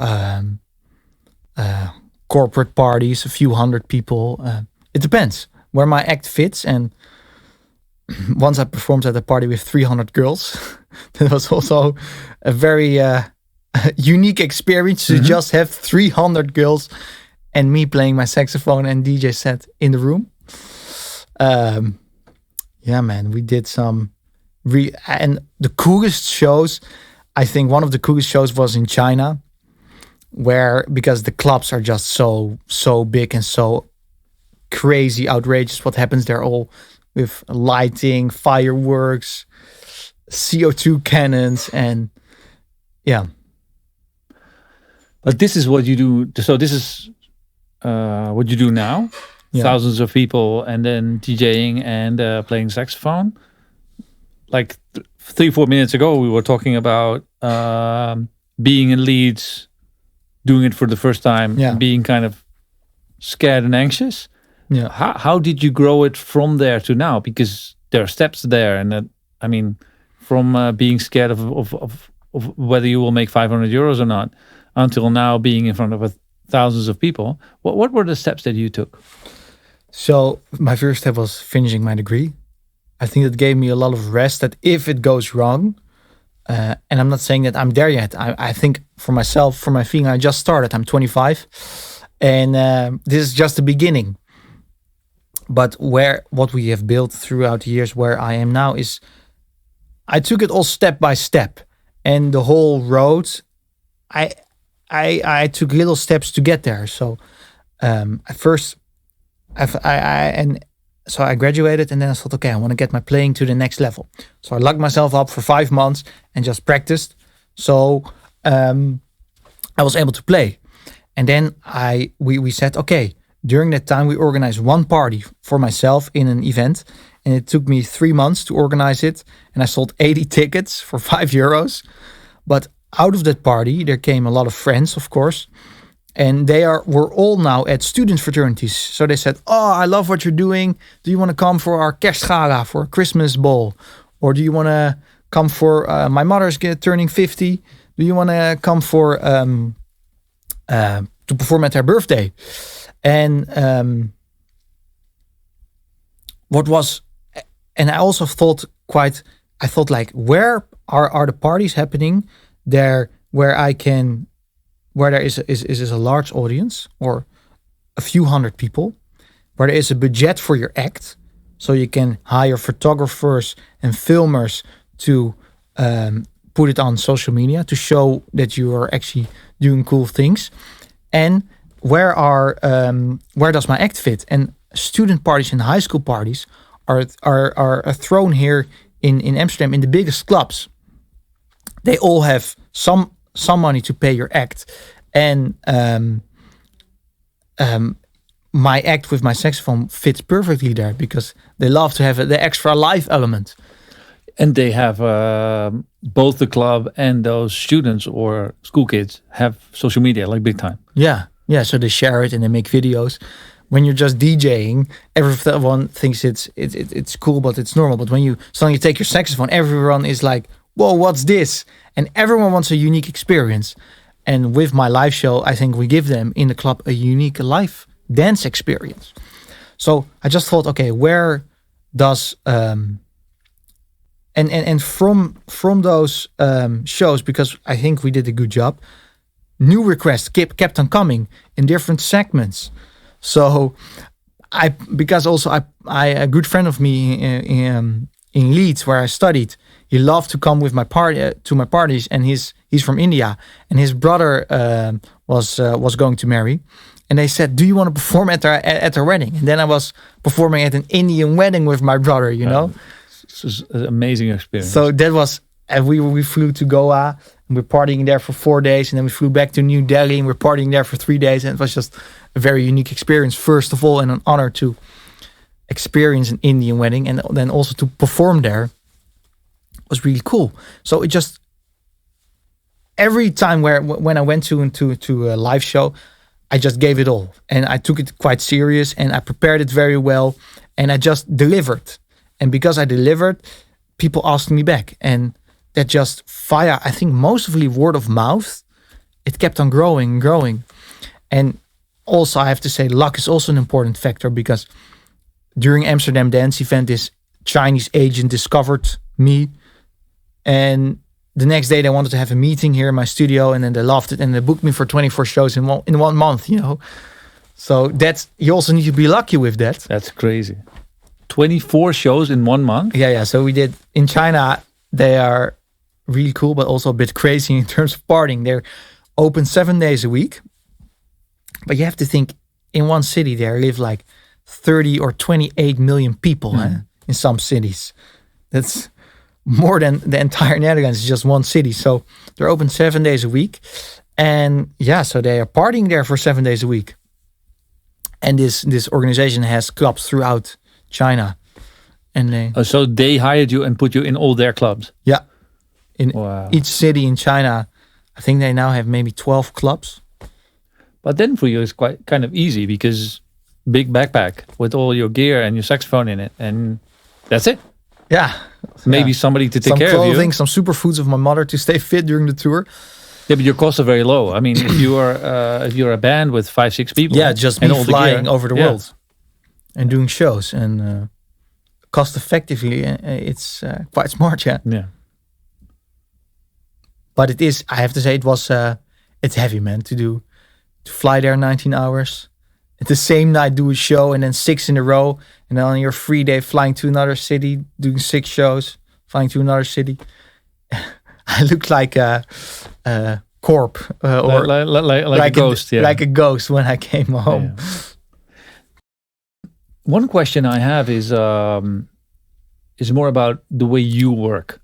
[SPEAKER 2] corporate parties, a few hundred people. It depends where my act fits. And once I performed at a party with 300 girls. That was also a very unique experience to just have 300 girls and me playing my saxophone and DJ set in the room. Yeah, man, we did some and the coolest shows. I think one of the coolest shows was in China, where, because the clubs are just so big and so crazy, outrageous what happens there, all with lighting, fireworks, CO2 cannons, and yeah.
[SPEAKER 1] But this is what you do. So this is what you do now.
[SPEAKER 2] Yeah.
[SPEAKER 1] Thousands of people, and then DJing and playing saxophone. Like 3-4 minutes ago, we were talking about being in Leeds, doing it for the first time, being kind of scared and anxious.
[SPEAKER 2] Yeah.
[SPEAKER 1] How did you grow it from there to now? Because there are steps there, and I mean, from being scared of whether you will make 500 euros or not, until now being in front of thousands of people. What were the steps that you took?
[SPEAKER 2] So my first step was finishing my degree. I think it gave me a lot of rest, that if it goes wrong, and I'm not saying that I'm there yet. I think for myself, for my feeling, I just started. I'm 25, and this is just the beginning. But what we have built throughout the years, where I am now, is I took it all step by step, and the whole road, I took little steps to get there. So at first, so I graduated, and then I thought, okay, I want to get my playing to the next level. So I locked myself up for 5 months and just practiced. So I was able to play, and then we said, okay. During that time, we organized one party for myself in an event, and it took me 3 months to organize it, and I sold 80 tickets for €5. But out of that party, there came a lot of friends, of course, and were all now at student fraternities. So they said, oh, I love what you're doing. Do you want to come for our kerstgala, for a Christmas ball? Or do you want to come for my mother's turning 50? Do you want to come for to perform at her birthday? And I also thought like, where are the parties happening there, where there is a large audience, or a few hundred people, where there is a budget for your act, so you can hire photographers and filmers to put it on social media to show that you are actually doing cool things. And where does my act fit? And student parties and high school parties are thrown here in Amsterdam in the biggest clubs. They all have some money to pay your act, and my act with my saxophone fits perfectly there, because they love to have the extra live element.
[SPEAKER 1] And they have both the club and those students or school kids have social media, like big time.
[SPEAKER 2] Yeah. So they share it and they make videos. When you're just DJing, everyone thinks it's cool, but it's normal. But when you suddenly take your saxophone, everyone is like, whoa, what's this? And everyone wants a unique experience. And with my live show, I think we give them in the club a unique live dance experience. So I just thought, okay, where does And from those shows, because I think we did a good job, new requests kept on coming in different segments. So because also I a good friend of me in Leeds where I studied, he loved to come with my to my parties, and he's from India, and his brother was going to marry, and they said, "Do you want to perform at their wedding?" And then I was performing at an Indian wedding with my brother, you know.
[SPEAKER 1] This was an amazing experience.
[SPEAKER 2] So that was, and we flew to Goa, and we're partying there for 4 days, and then we flew back to New Delhi, and we're partying there for 3 days, and it was just a very unique experience, first of all, and an honor to experience an Indian wedding, and then also to perform there was really cool. So it just, every time when I went to a live show, I just gave it all, and I took it quite serious, and I prepared it very well, and I just delivered. And because I delivered, people asked me back, and that just via, I think, mostly word of mouth, it kept on growing and growing. And also, I have to say, luck is also an important factor, because during Amsterdam Dance Event, this Chinese agent discovered me, and the next day they wanted to have a meeting here in my studio, and then they loved it, and they booked me for 24 shows in one month, you know. So that's, you also need to be lucky with that.
[SPEAKER 1] That's crazy. 24 shows in 1 month?
[SPEAKER 2] Yeah. So we did, in China, they are really cool, but also a bit crazy in terms of partying. They're open 7 days a week. But you have to think, in one city there live like 30 or 28 million people in some cities. That's more than the entire Netherlands, is just one city. So they're open 7 days a week. And yeah, so they are partying there for 7 days a week. And this organization has clubs throughout China. And
[SPEAKER 1] so they hired you and put you in all their clubs?
[SPEAKER 2] Yeah. In
[SPEAKER 1] wow.
[SPEAKER 2] each city in China, I think they now have maybe 12 clubs.
[SPEAKER 1] But then for you, it's quite kind of easy, because big backpack with all your gear and your saxophone in it, and that's it.
[SPEAKER 2] Yeah.
[SPEAKER 1] Maybe somebody to take care
[SPEAKER 2] clothing,
[SPEAKER 1] of you.
[SPEAKER 2] Some superfoods of my mother to stay fit during the tour.
[SPEAKER 1] Yeah, but your costs are very low. I mean, if you're a band with 5-6 people,
[SPEAKER 2] yeah, just me flying over the world and doing shows, and cost effectively, it's quite smart. Yeah. But it is, I have to say, it's heavy, man, to fly there 19 hours. At the same night, do a show, and then 6 in a row. And then on your free day, flying to another city, doing 6 shows, flying to another city. I look like a corp, or
[SPEAKER 1] like a ghost.
[SPEAKER 2] Like a ghost when I came home.
[SPEAKER 1] Yeah. One question I have is more about the way you work.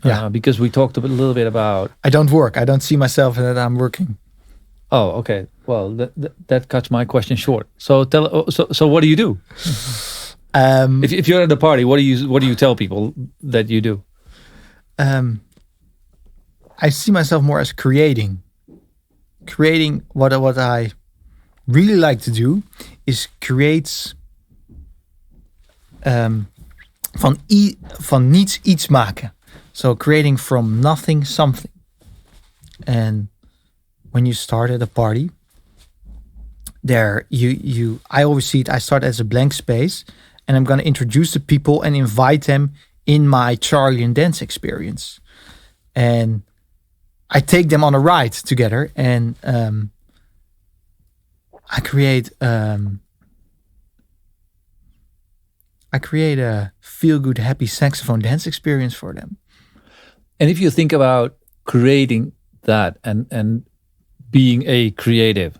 [SPEAKER 2] Yeah.
[SPEAKER 1] Because we talked a little bit about...
[SPEAKER 2] I don't work. I don't see myself that I'm working.
[SPEAKER 1] Oh, okay. Well, that cuts my question short. So so what do you do? If you're at a party, what do you tell people that you do?
[SPEAKER 2] I see myself more as creating. What I really like to do is create van niets iets maken. So creating from nothing something. And when you start at a party, there I always see it, I start as a blank space, and I'm going to introduce the people and invite them in my Charleon dance experience. And I take them on a ride together, and I create a feel-good, happy saxophone dance experience for them.
[SPEAKER 1] And if you think about creating that and being a creative,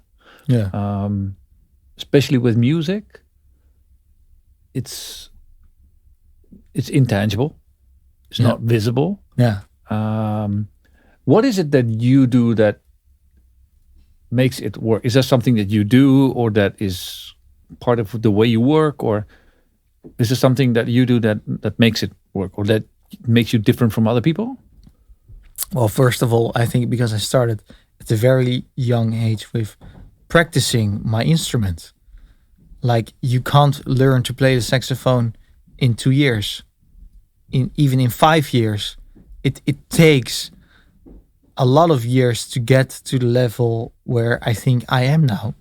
[SPEAKER 1] especially with music, it's intangible. It's not visible.
[SPEAKER 2] Yeah.
[SPEAKER 1] What is it that you do that makes it work? Is that something that you do, or that is part of the way you work, or is there something that you do that makes it work, or that makes you different from other people?
[SPEAKER 2] Well, first of all, I think because I started at a very young age with practicing my instrument. Like, you can't learn to play the saxophone in 2 years. Even in 5 years. It takes a lot of years to get to the level where I think I am now.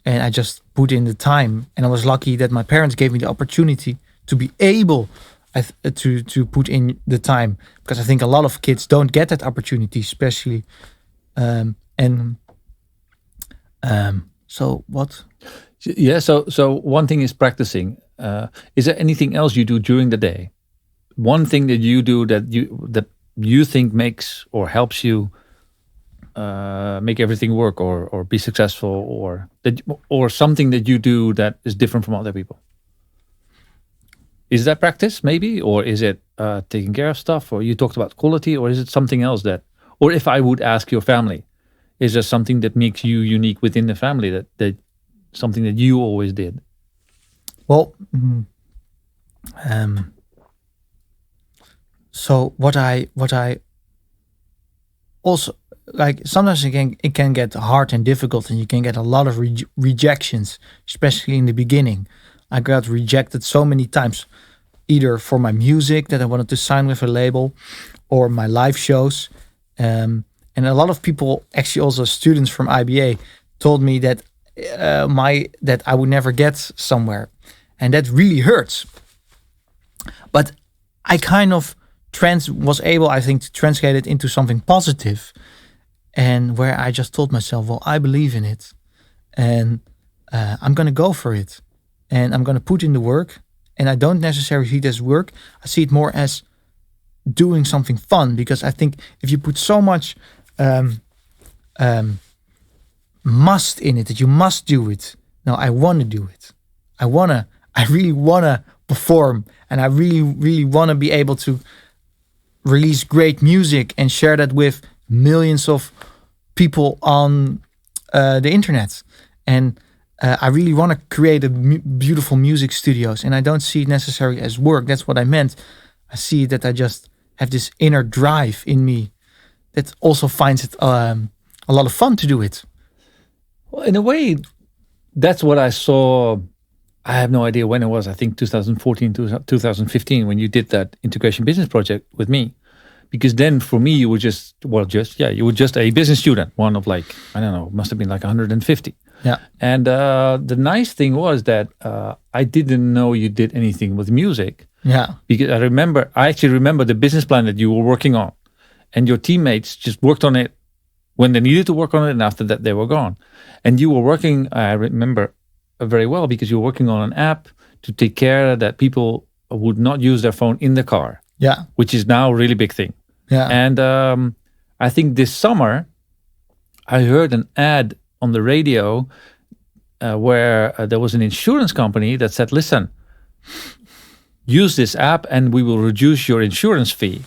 [SPEAKER 2] And I just put in the time. And I was lucky that my parents gave me the opportunity to be able. to put in the time, because I think a lot of kids don't get that opportunity, especially so what?
[SPEAKER 1] Yeah. So one thing is practicing. Is there anything else you do during the day? One thing that you do that you think makes or helps you make everything work or be successful, or something that you do that is different from other people? Is that practice maybe, or is it taking care of stuff, or you talked about quality, or is it something else or if I would ask your family, is there something that makes you unique within the family, that something that you always did?
[SPEAKER 2] Well, so what I also like, sometimes it can get hard and difficult, and you can get a lot of rejections, especially in the beginning. I got rejected so many times, either for my music that I wanted to sign with a label, or my live shows. And a lot of people, actually also students from IBA, told me that that I would never get somewhere, and that really hurts. But I kind of was able, I think, to translate it into something positive, and where I just told myself, well, I believe in it, and I'm going to go for it, and I'm going to put in the work. And I don't necessarily see it as work. I see it more as doing something fun, because I think if you put so much must in it, that you must do it. No, I want to do it. I really want to perform, and I really want to be able to release great music and share that with millions of people on the internet. And I really want to create beautiful music studios, and I don't see it necessarily as work. That's what I meant. I see that I just have this inner drive in me that also finds it a lot of fun to do it.
[SPEAKER 1] Well, in a way, that's what I saw. I have no idea when it was. I think 2014 to 2015, when you did that integration business project with me. Because then for me, you were you were just a business student, one of like, I don't know, must have been like 150.
[SPEAKER 2] Yeah.
[SPEAKER 1] And the nice thing was that I didn't know you did anything with music.
[SPEAKER 2] Yeah.
[SPEAKER 1] Because I actually remember the business plan that you were working on, and your teammates just worked on it when they needed to work on it, and after that they were gone. And you were working, I remember very well, because you were working on an app to take care that people would not use their phone in the car.
[SPEAKER 2] Yeah.
[SPEAKER 1] Which is now a really big thing.
[SPEAKER 2] Yeah.
[SPEAKER 1] And I think this summer I heard an ad on the radio where there was an insurance company that said, listen, use this app and we will reduce your insurance fee.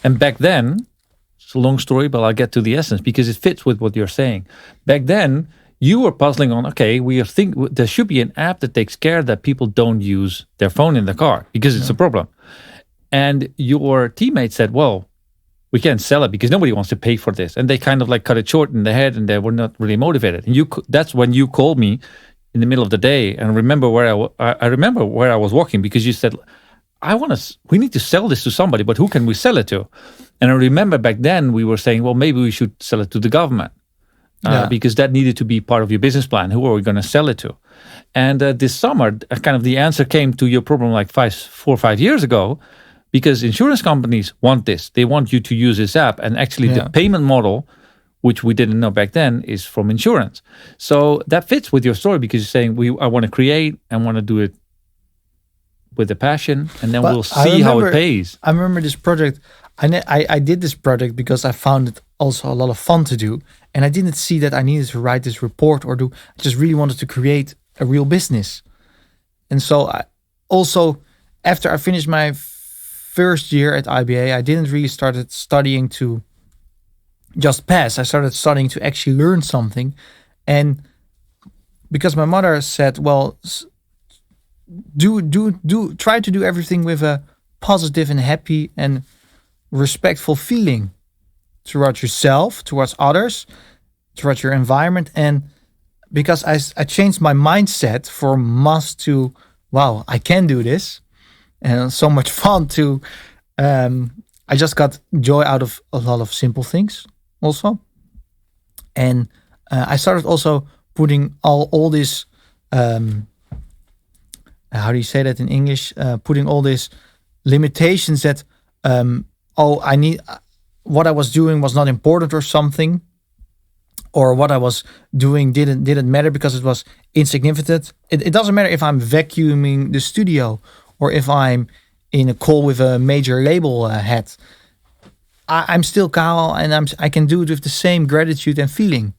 [SPEAKER 1] And back then, it's a long story, but I'll get to the essence because it fits with what you're saying. Back then, you were puzzling on, okay, there should be an app that takes care that people don't use their phone in the car because it's a problem. And your teammates said, well, we can't sell it because nobody wants to pay for this. And they kind of like cut it short in the head, and they were not really motivated. And that's when you called me in the middle of the day. And I remember where I was walking, because you said, we need to sell this to somebody, but who can we sell it to? And I remember back then we were saying, well, maybe we should sell it to the government. Because that needed to be part of your business plan. Who are we going to sell it to? And this summer, kind of the answer came to your problem like 4 or 5 years ago, because insurance companies want this. They want you to use this app. And actually the payment model, which we didn't know back then, is from insurance. So that fits with your story, because you're saying, I want to create, I want to do it with a passion, and then we'll see how it pays.
[SPEAKER 2] I remember this project. I did this project because I found it also a lot of fun to do. And I didn't see that I needed to write this report I just really wanted to create a real business. And so after I finished my first year at IBA, I didn't really started studying to just pass. I started studying to actually learn something. And because my mother said, well, try to do everything with a positive and happy and respectful feeling towards yourself, towards others, towards your environment. And because I changed my mindset from must to, wow, I can do this. And so much fun to, I just got joy out of a lot of simple things also. And I started also putting all this, how do you say that in English? Putting all this limitations that I need what I was doing was not important or something, or what I was doing didn't matter because it was insignificant. It doesn't matter if I'm vacuuming the studio or if I'm in a call with a major label head. I'm still Karel, and I can do it with the same gratitude and feeling.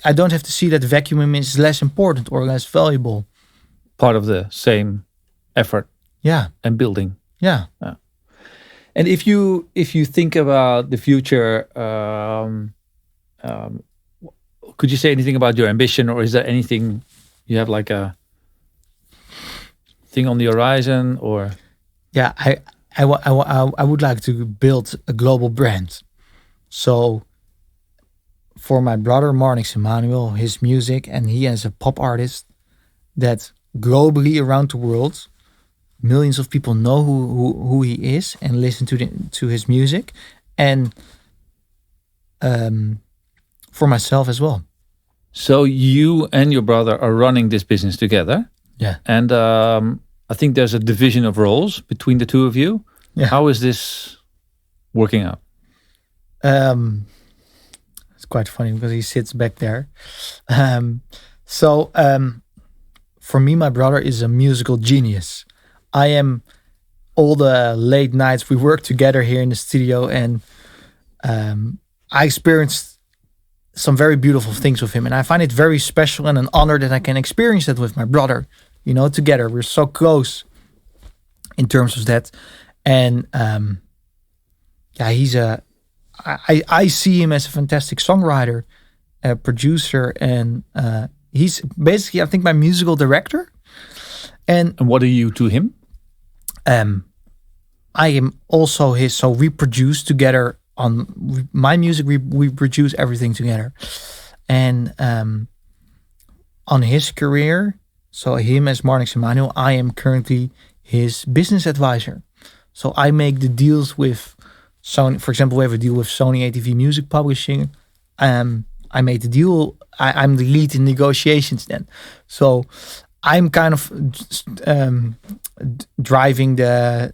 [SPEAKER 2] I don't have to see that vacuuming is less important or less valuable.
[SPEAKER 1] Part of the same effort.
[SPEAKER 2] Yeah.
[SPEAKER 1] And building.
[SPEAKER 2] Yeah.
[SPEAKER 1] And if you think about the future, could you say anything about your ambition, or is there anything you have, like a thing on the horizon, or?
[SPEAKER 2] Yeah, I would like to build a global brand. So for my brother Marnix Emmanuel, his music, and he as a pop artist, that globally around the world, millions of people know who he is and listen to his music, and for myself as well.
[SPEAKER 1] So you and your brother are running this business together.
[SPEAKER 2] Yeah.
[SPEAKER 1] And I think there's a division of roles between the two of you.
[SPEAKER 2] Yeah.
[SPEAKER 1] How is this working out?
[SPEAKER 2] It's quite funny because he sits back there. So for me, my brother is a musical genius. I am all the late nights we work together here in the studio, and I experienced some very beautiful things with him, and I find it very special and an honor that I can experience that with my brother. Together we're so close in terms of that, and I see him as a fantastic songwriter, producer, and he's basically, I think, my musical director. And
[SPEAKER 1] what are you to him?
[SPEAKER 2] I am also his. So we produce together on my music. We produce everything together, and on his career. So him as Marnix Emmanuel, I am currently his business advisor. So I make the deals with Sony. For example, we have a deal with Sony ATV Music Publishing. I made the deal. I'm the lead in negotiations then. So I'm kind of driving the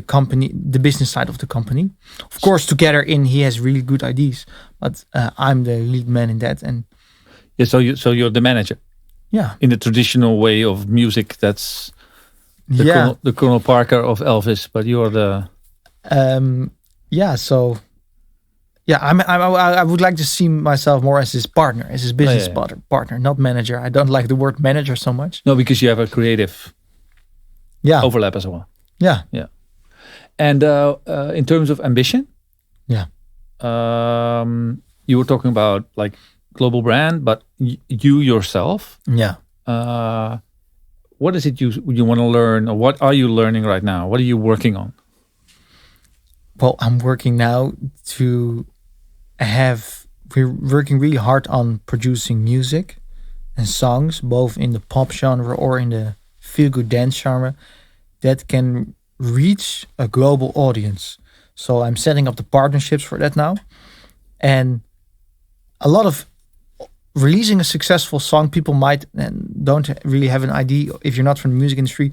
[SPEAKER 2] company, the business side of the company. Of course, together he has really good ideas, but I'm the lead man in that. And
[SPEAKER 1] yeah, so you're the manager.
[SPEAKER 2] Yeah.
[SPEAKER 1] In the traditional way of music, that's the Colonel Parker of Elvis, but you're the.
[SPEAKER 2] I would like to see myself more as his partner, as his business partner, not manager. I don't like the word manager so much.
[SPEAKER 1] No, because you have a creative overlap as well.
[SPEAKER 2] Yeah.
[SPEAKER 1] Yeah. And in terms of ambition, you were talking about like global brand, but you yourself, what is it you want to learn, or what are you learning right now? What are you working on?
[SPEAKER 2] Well, I'm working now we're working really hard on producing music and songs, both in the pop genre or in the feel-good dance genre, that can reach a global audience. So I'm setting up the partnerships for that now. And a lot of releasing a successful song, people might and don't really have an idea. If you're not from the music industry,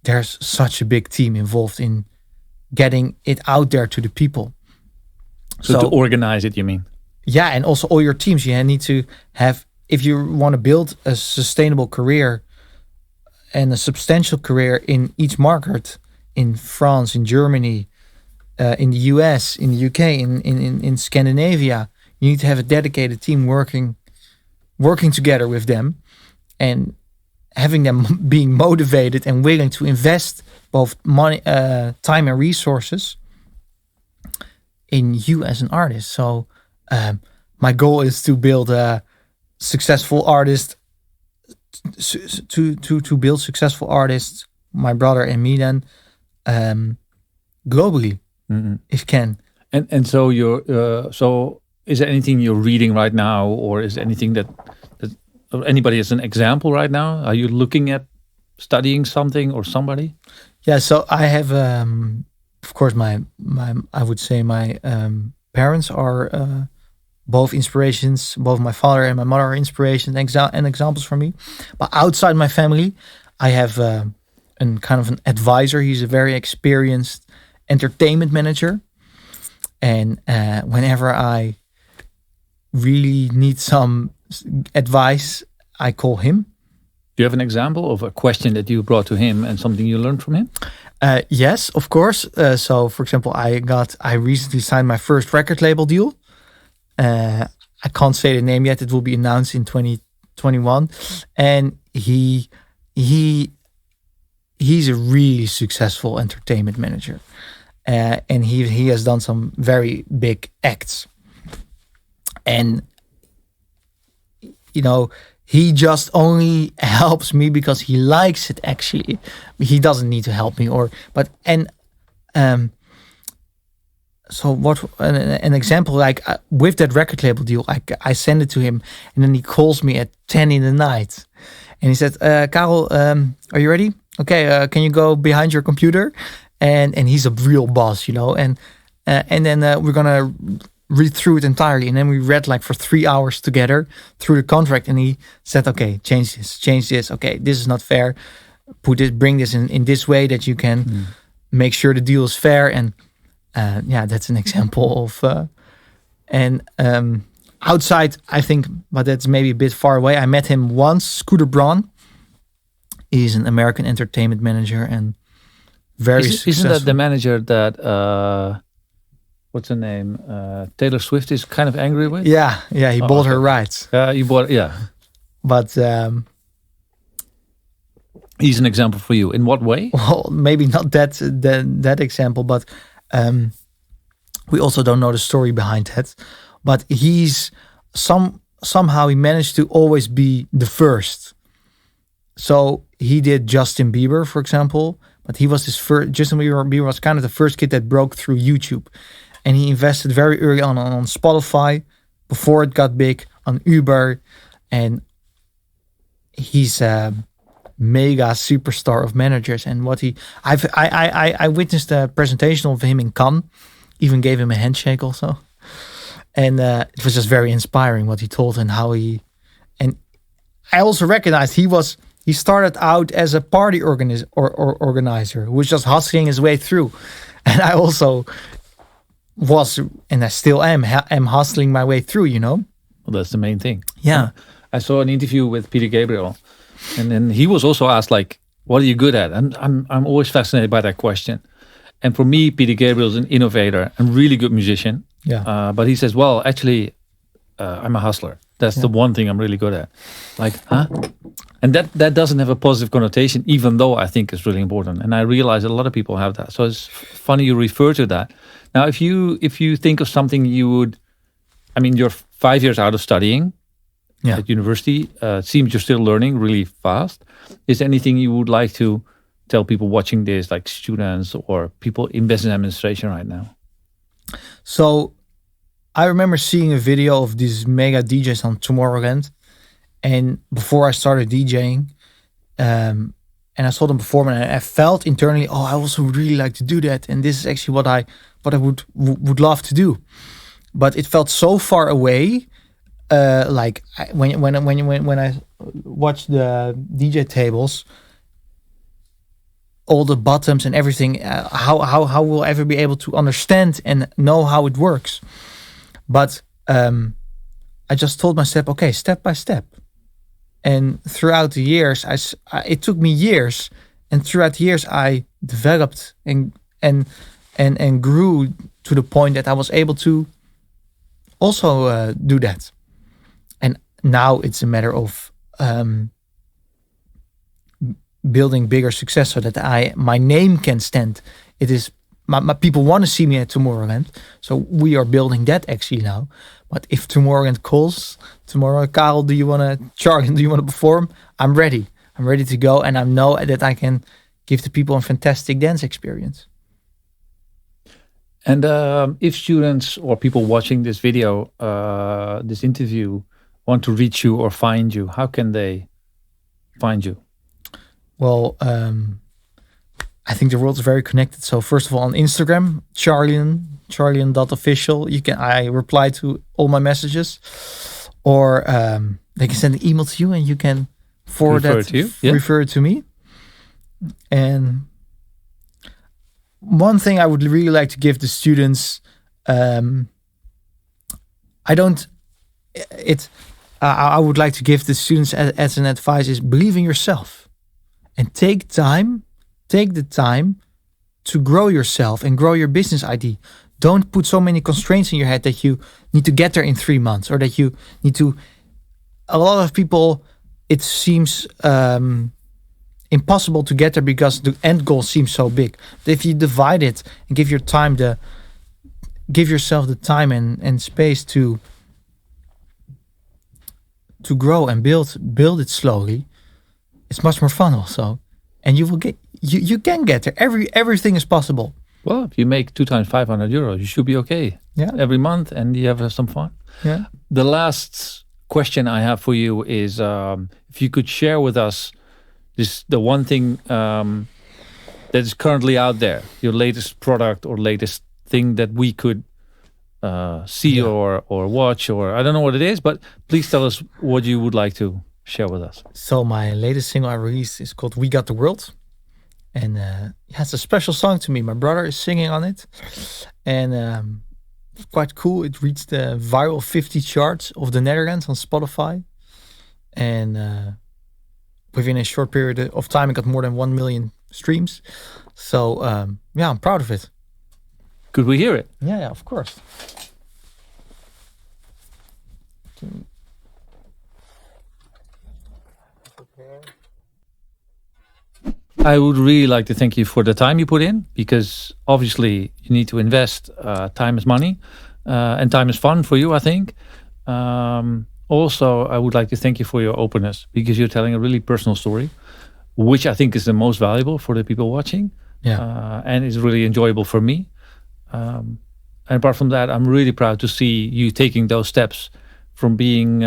[SPEAKER 2] there's such a big team involved in getting it out there to the people.
[SPEAKER 1] So to organize it, you mean?
[SPEAKER 2] Yeah, and also all your teams. You need to have, if you want to build a sustainable career and a substantial career in each market, in France, in Germany, in the US, in the UK, in Scandinavia, you need to have a dedicated team working together with them, and having them being motivated and willing to invest both money, time and resources in you as an artist. So my goal is to build a successful artist, to build successful artists, my brother and me, then globally, if can.
[SPEAKER 1] And so so is there anything you're reading right now, or is there anything that anybody has an example right now? Are you looking at studying something or somebody?
[SPEAKER 2] Yeah, so I have, of course, my I would say my parents are both inspirations. Both my father and my mother are inspirations and examples for me. But outside my family, I have kind of an advisor. He's a very experienced entertainment manager. And whenever I really need some advice, I call him.
[SPEAKER 1] Do you have an example of a question that you brought to him and something you learned from him?
[SPEAKER 2] Yes, of course. So, for example, I recently signed my first record label deal. I can't say the name yet. It will be announced in 2021. And he's a really successful entertainment manager. And he has done some very big acts. And, he just only helps me because he likes it, actually. He doesn't need to help me so what an example, like with that record label deal, I send it to him and then he calls me at 10 in the night. And he said, Karel, are you ready? Okay, can you go behind your computer? And he's a real boss, and then we're gonna read through it entirely. And then we read like for 3 hours together through the contract. And he said, okay, change this. Okay, this is not fair. Bring this in this way that you can make sure the deal is fair. And that's an example of, outside, I think, but that's maybe a bit far away. I met him once, Scooter Braun. He's an American entertainment manager and very successful.
[SPEAKER 1] Isn't that the manager that, what's her name? Taylor Swift is kind of angry with?
[SPEAKER 2] Yeah, he bought her rights.
[SPEAKER 1] But he's an example for you. In what way?
[SPEAKER 2] Well, maybe not that example, but we also don't know the story behind that. But he's somehow he managed to always be the first. So he did Justin Bieber, for example, but he was Justin Bieber was kind of the first kid that broke through YouTube. And he invested very early on Spotify before it got big, on Uber. And he's a mega superstar of managers. And I witnessed a presentation of him in Cannes, even gave him a handshake also. And it was just very inspiring what he told and how and I also recognized he started out as a party organizer who was just hustling his way through. And I also was, and I still am hustling my way through,
[SPEAKER 1] Well, that's the main thing.
[SPEAKER 2] Yeah.
[SPEAKER 1] I saw an interview with Peter Gabriel, and then he was also asked, like, what are you good at? And I'm always fascinated by that question. And for me, Peter Gabriel is an innovator and really good musician.
[SPEAKER 2] Yeah.
[SPEAKER 1] But he says, well, actually, I'm a hustler. That's the one thing I'm really good at. Like, huh? And that doesn't have a positive connotation, even though I think it's really important. And I realize that a lot of people have that. So it's funny you refer to that. Now, if you think of something you would, you're 5 years out of studying at university. It seems you're still learning really fast. Is there anything you would like to tell people watching this, like students or people in business administration right now?
[SPEAKER 2] So I remember seeing a video of these mega DJs on Tomorrowland. And before I started DJing, and I saw them perform, and I felt internally, oh, I also really like to do that. And this is actually what I would love to do. But it felt so far away. When I watched the DJ tables, all the buttons and everything, how will I ever be able to understand and know how it works? But I just told myself, okay, step by step. And throughout the years, it took me years, and throughout the years, I developed and grew to the point that I was able to also do that. And now it's a matter of building bigger success so that my name can stand. It is my people want to see me at Tomorrowland, so we are building that actually now. But if Tomorrowland calls tomorrow, Karel, Charleon, do you want to perform? I'm ready. I'm ready to go, and I know that I can give the people a fantastic dance experience.
[SPEAKER 1] And if students or people watching this video, this interview, want to reach you or find you, how can they find you?
[SPEAKER 2] Well, I think the world is very connected. So first of all, on Instagram, Charleon.official. I reply to all my messages, or they can send an email to you and you can refer it to me. And one thing I would really like to give the students, I would like to give the students as an advice is believe in yourself and take the time to grow yourself and grow your business idea. Don't put so many constraints in your head that you need to get there in 3 months or that you need to. A lot of people, it seems impossible to get there because the end goal seems so big. But if you divide it and give yourself the time and space to grow and build it slowly, it's much more fun also, and you will get you can get there. Everything is possible.
[SPEAKER 1] Well, if you make 2 times 500 euros, you should be okay.
[SPEAKER 2] Yeah.
[SPEAKER 1] Every month, and you have some fun.
[SPEAKER 2] Yeah.
[SPEAKER 1] The last question I have for you is if you could share with us the one thing that is currently out there, your latest product or latest thing that we could see or watch, or I don't know what it is, but please tell us what you would like to share with us.
[SPEAKER 2] So my latest single I released is called We Got the World. And it's a special song to me. My brother is singing on it. And it's quite cool. It reached the viral 50 charts of the Netherlands on Spotify. And within a short period of time, it got more than 1 million streams. So I'm proud of it.
[SPEAKER 1] Could we hear it?
[SPEAKER 2] Yeah, of course.
[SPEAKER 1] I would really like to thank you for the time you put in, because obviously you need to invest. Time is money, and time is fun for you, I think. Also, I would like to thank you for your openness, because you're telling a really personal story, which I think is the most valuable for the people watching.
[SPEAKER 2] Yeah.
[SPEAKER 1] And is really enjoyable for me. And apart from that, I'm really proud to see you taking those steps from being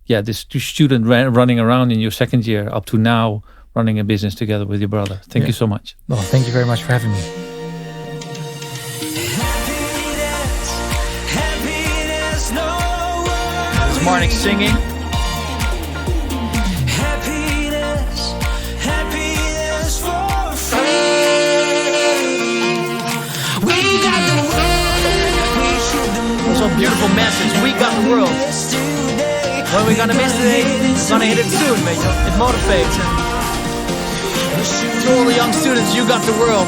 [SPEAKER 1] this student running around in your second year up to now running a business together with your brother. Thank you so much.
[SPEAKER 2] Well, thank you very much for having me. It's Marnik singing. Also a beautiful message. We got the world. When we're gonna miss today, we're gonna hit it soon, mate. It motivates. And to all the young students, you got the world.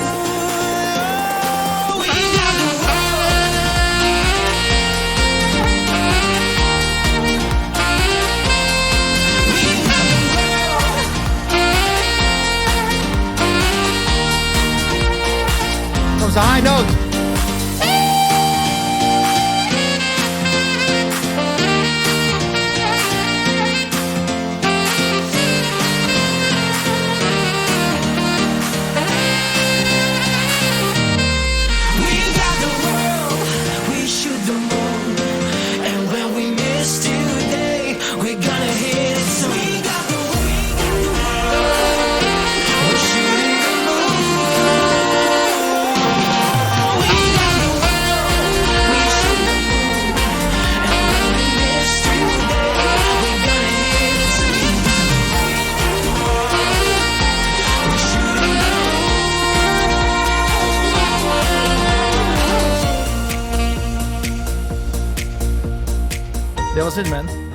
[SPEAKER 2] Comes a high note. That was it, man.